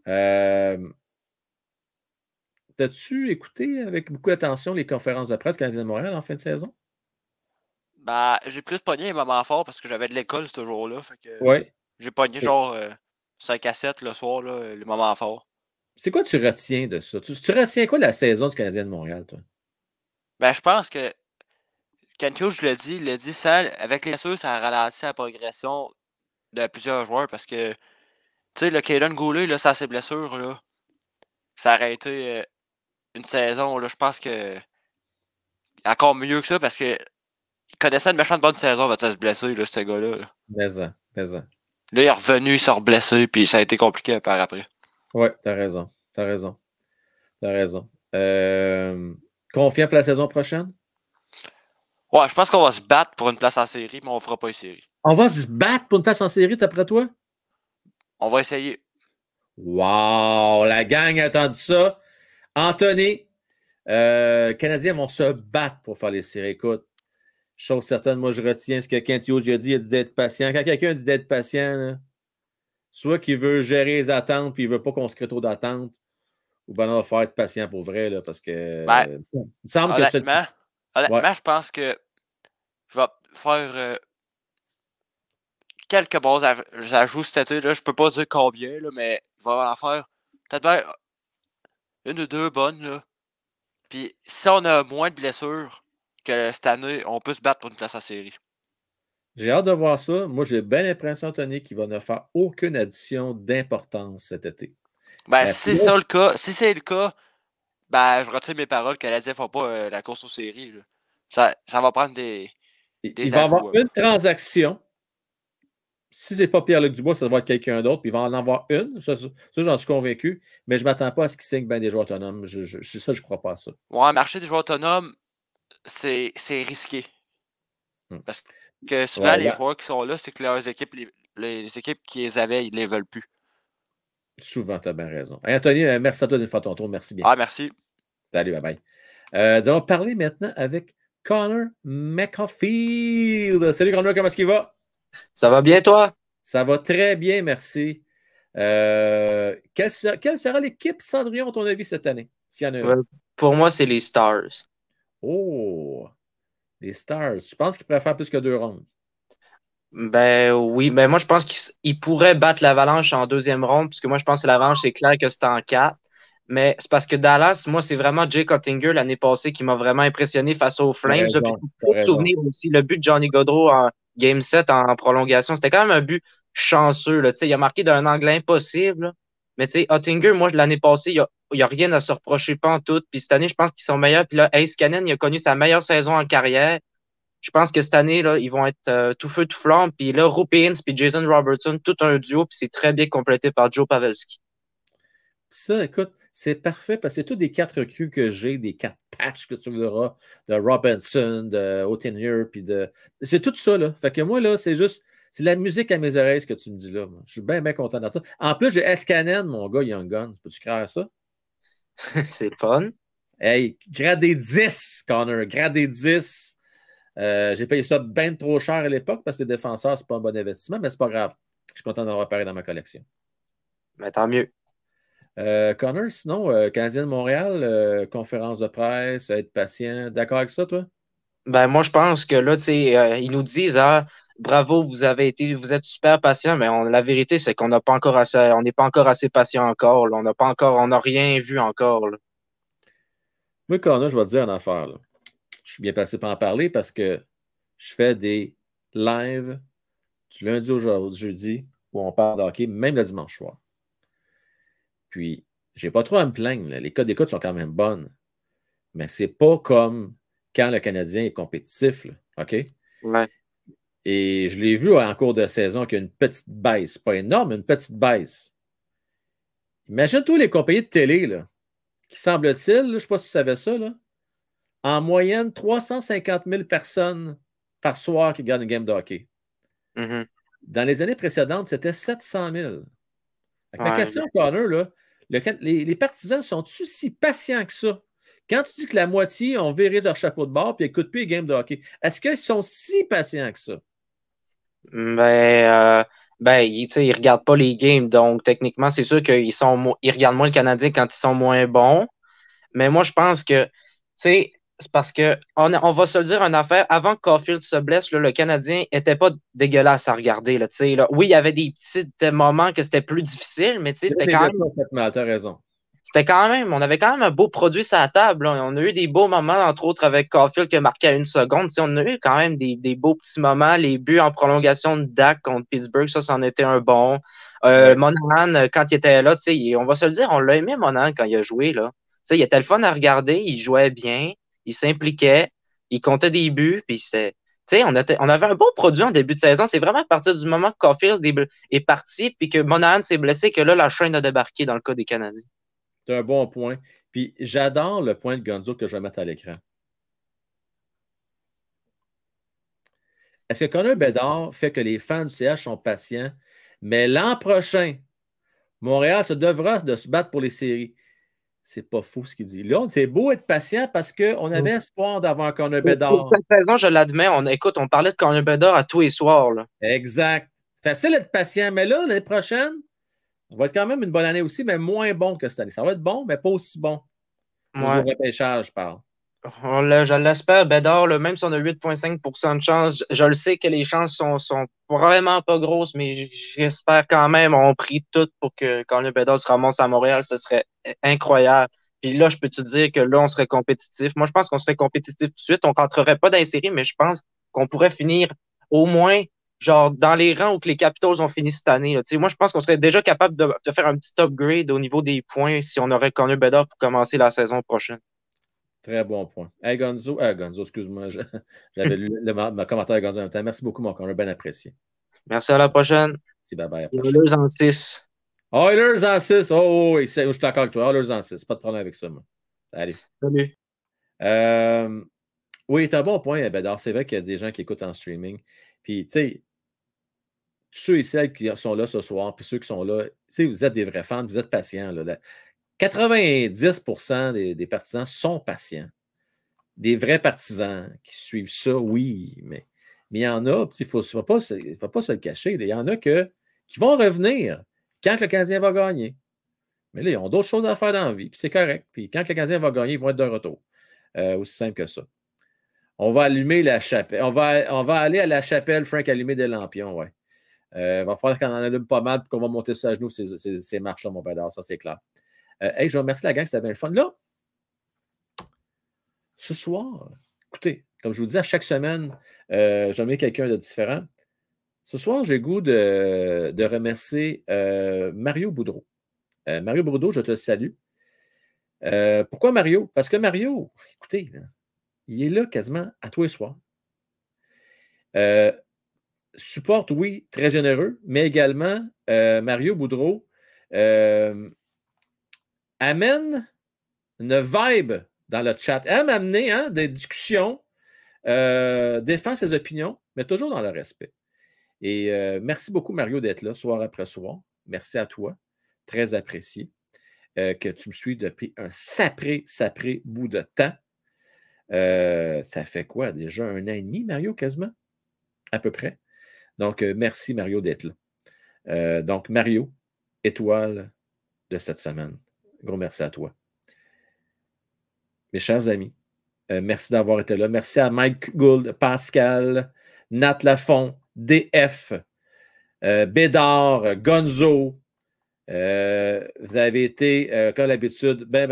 Speaker 4: Ouais.
Speaker 1: T'as-tu écouté avec beaucoup d'attention les conférences de presse Canadien de Montréal en fin de saison?
Speaker 4: Ben, j'ai plus pogné les moments forts parce que j'avais de l'école ce jour-là.
Speaker 1: Oui.
Speaker 4: J'ai pogné genre 5 à 7 le soir, là, les moments forts.
Speaker 1: C'est quoi tu retiens de ça? Tu retiens quoi de la saison du Canadien de Montréal, toi?
Speaker 4: Ben, je pense que Kent Hughes, il l'a dit, ça, avec les blessures, ça a ralenti la progression de plusieurs joueurs parce que, tu sais, le Caden Goulet, là, ça, ses blessures, là, ça aurait été une saison, là, je pense que encore mieux que ça parce que il connaissait une méchante bonne saison avant de se blesser, là, ce gars-là. Là.
Speaker 1: Mais.
Speaker 4: Là, il est revenu, il s'est reblessé, puis ça a été compliqué par après.
Speaker 1: Ouais, t'as raison. Confiant pour la saison prochaine?
Speaker 4: Ouais, je pense qu'on va se battre pour une place en série, mais on fera pas une série.
Speaker 1: On va se battre pour une place en série, d'après toi?
Speaker 4: On va essayer.
Speaker 1: Wow! La gang a entendu ça. Anthony, Canadiens vont se battre pour faire les séries. Écoute, chose certaine, moi, je retiens ce que Kent Hughes a dit. Il a dit d'être patient. Quand quelqu'un dit d'être patient, là, soit qu'il veut gérer les attentes puis il ne veut pas qu'on se crée trop d'attentes, ou ben on va faire être patient pour vrai, là, parce que il me semble que
Speaker 4: honnêtement, je pense que je vais faire quelques bons ajouts cet été. Là. Je peux pas dire combien, là, mais je vais en faire peut-être bien une ou deux bonnes. Là. Puis si on a moins de blessures que cette année, on peut se battre pour une place en série.
Speaker 1: J'ai hâte de voir ça. Moi, j'ai bien l'impression, Tony, qu'il va ne faire aucune addition d'importance cet été.
Speaker 4: Ben, si c'est le cas, ben, je retire mes paroles. Que Canadiens ne font pas la course aux séries. Là. Ça va prendre des
Speaker 1: il va y avoir une transaction. Si ce n'est pas Pierre-Luc Dubois, ça va être quelqu'un d'autre, puis il va en avoir une. Ça j'en suis convaincu. Mais je ne m'attends pas à ce qu'il signe bien des joueurs autonomes. Je ne crois pas à ça.
Speaker 4: Ouais, marché des joueurs autonomes, c'est risqué. Parce que souvent, les joueurs qui sont là, c'est que leurs équipes, les équipes qui les avaient, ils ne les veulent plus.
Speaker 1: Souvent, tu as bien raison. Anthony, merci à toi d'une fois ton tour. Merci bien.
Speaker 4: Ah, merci.
Speaker 1: Salut, bye-bye. Nous allons parler maintenant avec Connor McCaulfield. Salut, Connor, comment est-ce qu'il va?
Speaker 5: Ça va bien, toi?
Speaker 1: Ça va très bien, merci. Quelle sera l'équipe Cendrillon, à ton avis, cette année, s'il y en a une?
Speaker 5: Pour moi, c'est les Stars.
Speaker 1: Oh! Les Stars. Tu penses qu'ils pourraient faire plus que 2 rondes?
Speaker 5: Ben oui, ben moi je pense qu'ils pourraient battre l'Avalanche en deuxième ronde, puisque moi je pense que l'Avalanche, c'est clair que c'est en 4. Mais c'est parce que Dallas, moi, c'est vraiment Jake Oettinger l'année passée qui m'a vraiment impressionné face aux Flames. Il faut te souvenir aussi, le but de Johnny Gaudreau en Game 7 en prolongation, c'était quand même un but chanceux. Là. Il a marqué d'un angle impossible. Là. Mais Oettinger, moi, l'année passée, il n'y a rien à se reprocher, pas en tout. Puis cette année, je pense qu'ils sont meilleurs. Puis là, Ace Cannon, il a connu sa meilleure saison en carrière. Je pense que cette année, là, ils vont être tout feu, tout flamme. Puis là, Rupins puis Jason Robertson, tout un duo, puis c'est très bien complété par Joe Pavelski.
Speaker 1: Ça, écoute, c'est parfait parce que c'est tous des 4 recrues que j'ai, des 4 patchs que tu verras, de Robinson, de Oettinger, puis de. C'est tout ça, là. Fait que moi, là, c'est la musique à mes oreilles, ce que tu me dis là. Moi. Je suis bien, bien content de ça. En plus, j'ai Escanen, mon gars, Young Guns. Peux-tu croire ça?
Speaker 5: C'est le fun.
Speaker 1: Hey, gradé 10, Connor, gradé 10. J'ai payé ça bien trop cher à l'époque parce que les défenseurs, c'est pas un bon investissement, mais c'est pas grave. Je suis content d'avoir pareil dans ma collection.
Speaker 5: Mais tant mieux.
Speaker 1: Connor, sinon, Canadien de Montréal, conférence de presse, être patient. D'accord avec ça, toi?
Speaker 5: Ben, moi, je pense que là, ils nous disent, bravo, vous êtes super patient, mais la vérité, c'est qu'on n'a pas encore assez, on n'est pas encore assez patient encore. Là. On n'a rien vu encore. Là.
Speaker 1: Moi, Connor, je vais te dire une affaire. Là. Je suis bien placé pour en parler parce que je fais des lives du lundi au jeudi où on parle de hockey, même le dimanche soir. Puis, j'ai pas trop à me plaindre. Là. Les codes d'écoute sont quand même bonnes. Mais c'est pas comme quand le Canadien est compétitif. Là. OK?
Speaker 5: Ouais.
Speaker 1: Et je l'ai vu en cours de saison qu'il y a une petite baisse. Pas énorme, mais une petite baisse. Imagine tous les compagnies de télé là, qui semble-t-il, je ne sais pas si tu savais ça, là, en moyenne 350 000 personnes par soir qui regardent une game de hockey.
Speaker 5: Mm-hmm.
Speaker 1: Dans les années précédentes, c'était 700 000. Ma question,
Speaker 5: Ouais.
Speaker 1: Connor, là, les partisans sont-ils si patients que ça? Quand tu dis que la moitié ont viré leur chapeau de bord et n'écoutent plus les games de hockey, est-ce qu'ils sont si patients que ça?
Speaker 5: Ils regardent pas les games, donc techniquement, c'est sûr qu'ils regardent moins le Canadien quand ils sont moins bons. Mais moi, je pense que, C'est parce que on va se le dire une affaire, avant que Caulfield se blesse, là, le Canadien était pas dégueulasse à regarder. Là, là. Oui, il y avait des petits moments que c'était plus difficile, mais c'était quand même.
Speaker 1: T'as raison.
Speaker 5: On avait quand même un beau produit sur la table. Là. On a eu des beaux moments, entre autres avec Caulfield qui a marqué à 1 seconde. On a eu quand même des beaux petits moments. Les buts en prolongation de Dak contre Pittsburgh, ça, c'en était un bon.
Speaker 1: Ouais.
Speaker 5: Monahan, quand il était là, on va se le dire, on l'a aimé, Monahan, quand il a joué. Là. Il était le fun à regarder, il jouait bien, il s'impliquait, il comptait des buts, puis c'était. On avait un beau produit en début de saison. C'est vraiment à partir du moment que Caulfield est parti, puis que Monahan s'est blessé, que là, la chaîne a débarqué dans le cas des Canadiens.
Speaker 1: C'est un bon point. Puis j'adore le point de Gonzo que je vais mettre à l'écran. Est-ce que Connor Bedard fait que les fans du CH sont patients, mais l'an prochain, Montréal se devra de se battre pour les séries? C'est pas faux ce qu'il dit. Là, c'est beau être patient parce qu'on avait espoir d'avoir Connor Bedard.
Speaker 5: Pour cette saison, je l'admets, on parlait de Connor Bedard à tous les soirs. Là.
Speaker 1: Exact. Facile d'être patient, mais là, l'année prochaine, on va être quand même une bonne année aussi, mais moins bon que cette année. Ça va être bon, mais pas aussi bon. Au niveau repêchage, je parle.
Speaker 5: Je l'espère, Bédard, même si on a 8,5% de chance, je le sais que les chances sont vraiment pas grosses, mais j'espère quand même, on prie tout pour que quand le Bédard se ramasse à Montréal, ce serait incroyable. Puis là, je peux te dire que là, on serait compétitif. Moi, je pense qu'on serait compétitif tout de suite. On ne rentrerait pas dans les séries, mais je pense qu'on pourrait finir au moins genre dans les rangs où que les Capitals ont fini cette année. Là. Moi, je pense qu'on serait déjà capable de faire un petit upgrade au niveau des points si on aurait Connor Bedard pour commencer la saison prochaine.
Speaker 1: Très bon point. Hey, Gonzo, excuse-moi, j'avais lu ma commentaire de Gonzo en même temps. Merci beaucoup, mon Connor, bien apprécié.
Speaker 5: Merci, à la prochaine.
Speaker 1: Merci, bye-bye.
Speaker 5: Oilers en 6.
Speaker 1: Oilers en 6. Oh, oui, je suis d'accord avec toi. Oilers en 6. Pas de problème avec ça, moi. Allez.
Speaker 5: Salut.
Speaker 1: Oui, c'est un bon point, Bédard. C'est vrai qu'il y a des gens qui écoutent en streaming. Puis, tu sais, tous ceux et celles qui sont là ce soir, puis ceux qui sont là, tu sais, vous êtes des vrais fans, vous êtes patients. Là. 90% des partisans sont patients. Des vrais partisans qui suivent ça, oui, mais il y en a, il ne faut pas se le cacher, il y en a qui vont revenir quand le Canadien va gagner. Mais là, ils ont d'autres choses à faire dans la vie, puis c'est correct. Puis quand le Canadien va gagner, ils vont être de retour. Aussi simple que ça. On va allumer la chapelle. On va aller à la chapelle, Frank, allumer des lampions, ouais. Il va falloir qu'on en allume pas mal, puis qu'on va monter ça à genoux, ces marches-là, mon Bédard, ça c'est clair. Hey, je vous remercie la gang, c'était bien le fun. Là, ce soir, écoutez, comme je vous dis, à chaque semaine, j'en mets quelqu'un de différent. Ce soir, j'ai le goût de remercier Mario Boudreau. Mario Boudreau, je te salue. Pourquoi Mario? Parce que Mario, écoutez, là, il est là quasiment à tous les soirs. Supporte, oui, très généreux, mais également, Mario Boudreau amène une vibe dans le chat. Aime amener des discussions, défend ses opinions, mais toujours dans le respect. Et merci beaucoup, Mario, d'être là soir après soir. Merci à toi. Très apprécié que tu me suis depuis un sapré bout de temps. Ça fait quoi? Déjà 1 an et demi, Mario, quasiment? À peu près. Donc, merci, Mario, d'être là. Donc, Mario, étoile de cette semaine. Gros merci à toi. Mes chers amis, merci d'avoir été là. Merci à Mike Gould, Pascal, Nat Lafont, DF, Bédard, Gonzo. Vous avez été, comme d'habitude, bien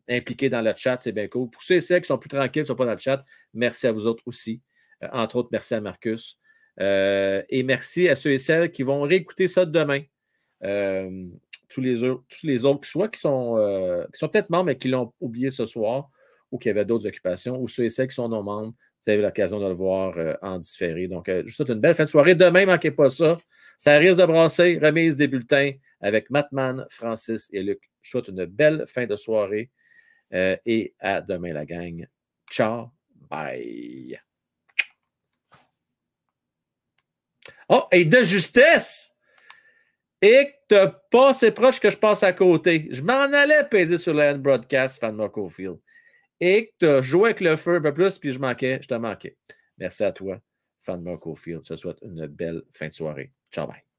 Speaker 1: impliqués dans le chat. C'est bien cool. Pour ceux et celles qui sont plus tranquilles, qui ne sont pas dans le chat, merci à vous autres aussi. Entre autres, merci à Marcus. Et merci à ceux et celles qui vont réécouter ça demain. Tous les autres, soit qui sont peut-être membres, mais qui l'ont oublié ce soir, ou qui avaient d'autres occupations, ou ceux et celles qui sont non membres, vous avez l'occasion de le voir en différé. Donc, je vous souhaite une belle fin de soirée. Demain, ne manquez pas ça. Ça risque de brasser. Remise des bulletins avec Mattman, Francis et Luc. Je vous souhaite une belle fin de soirée. Et à demain, la gang. Ciao. Bye. Oh, et de justesse! Et que t'as pas assez proche que je passe à côté. Je m'en allais peser sur le hand broadcast, Fan Caulfield. Et que tu as joué avec le feu un peu plus, puis je te manquais. Merci à toi, Fan Caulfield. Je te souhaite une belle fin de soirée. Ciao, bye.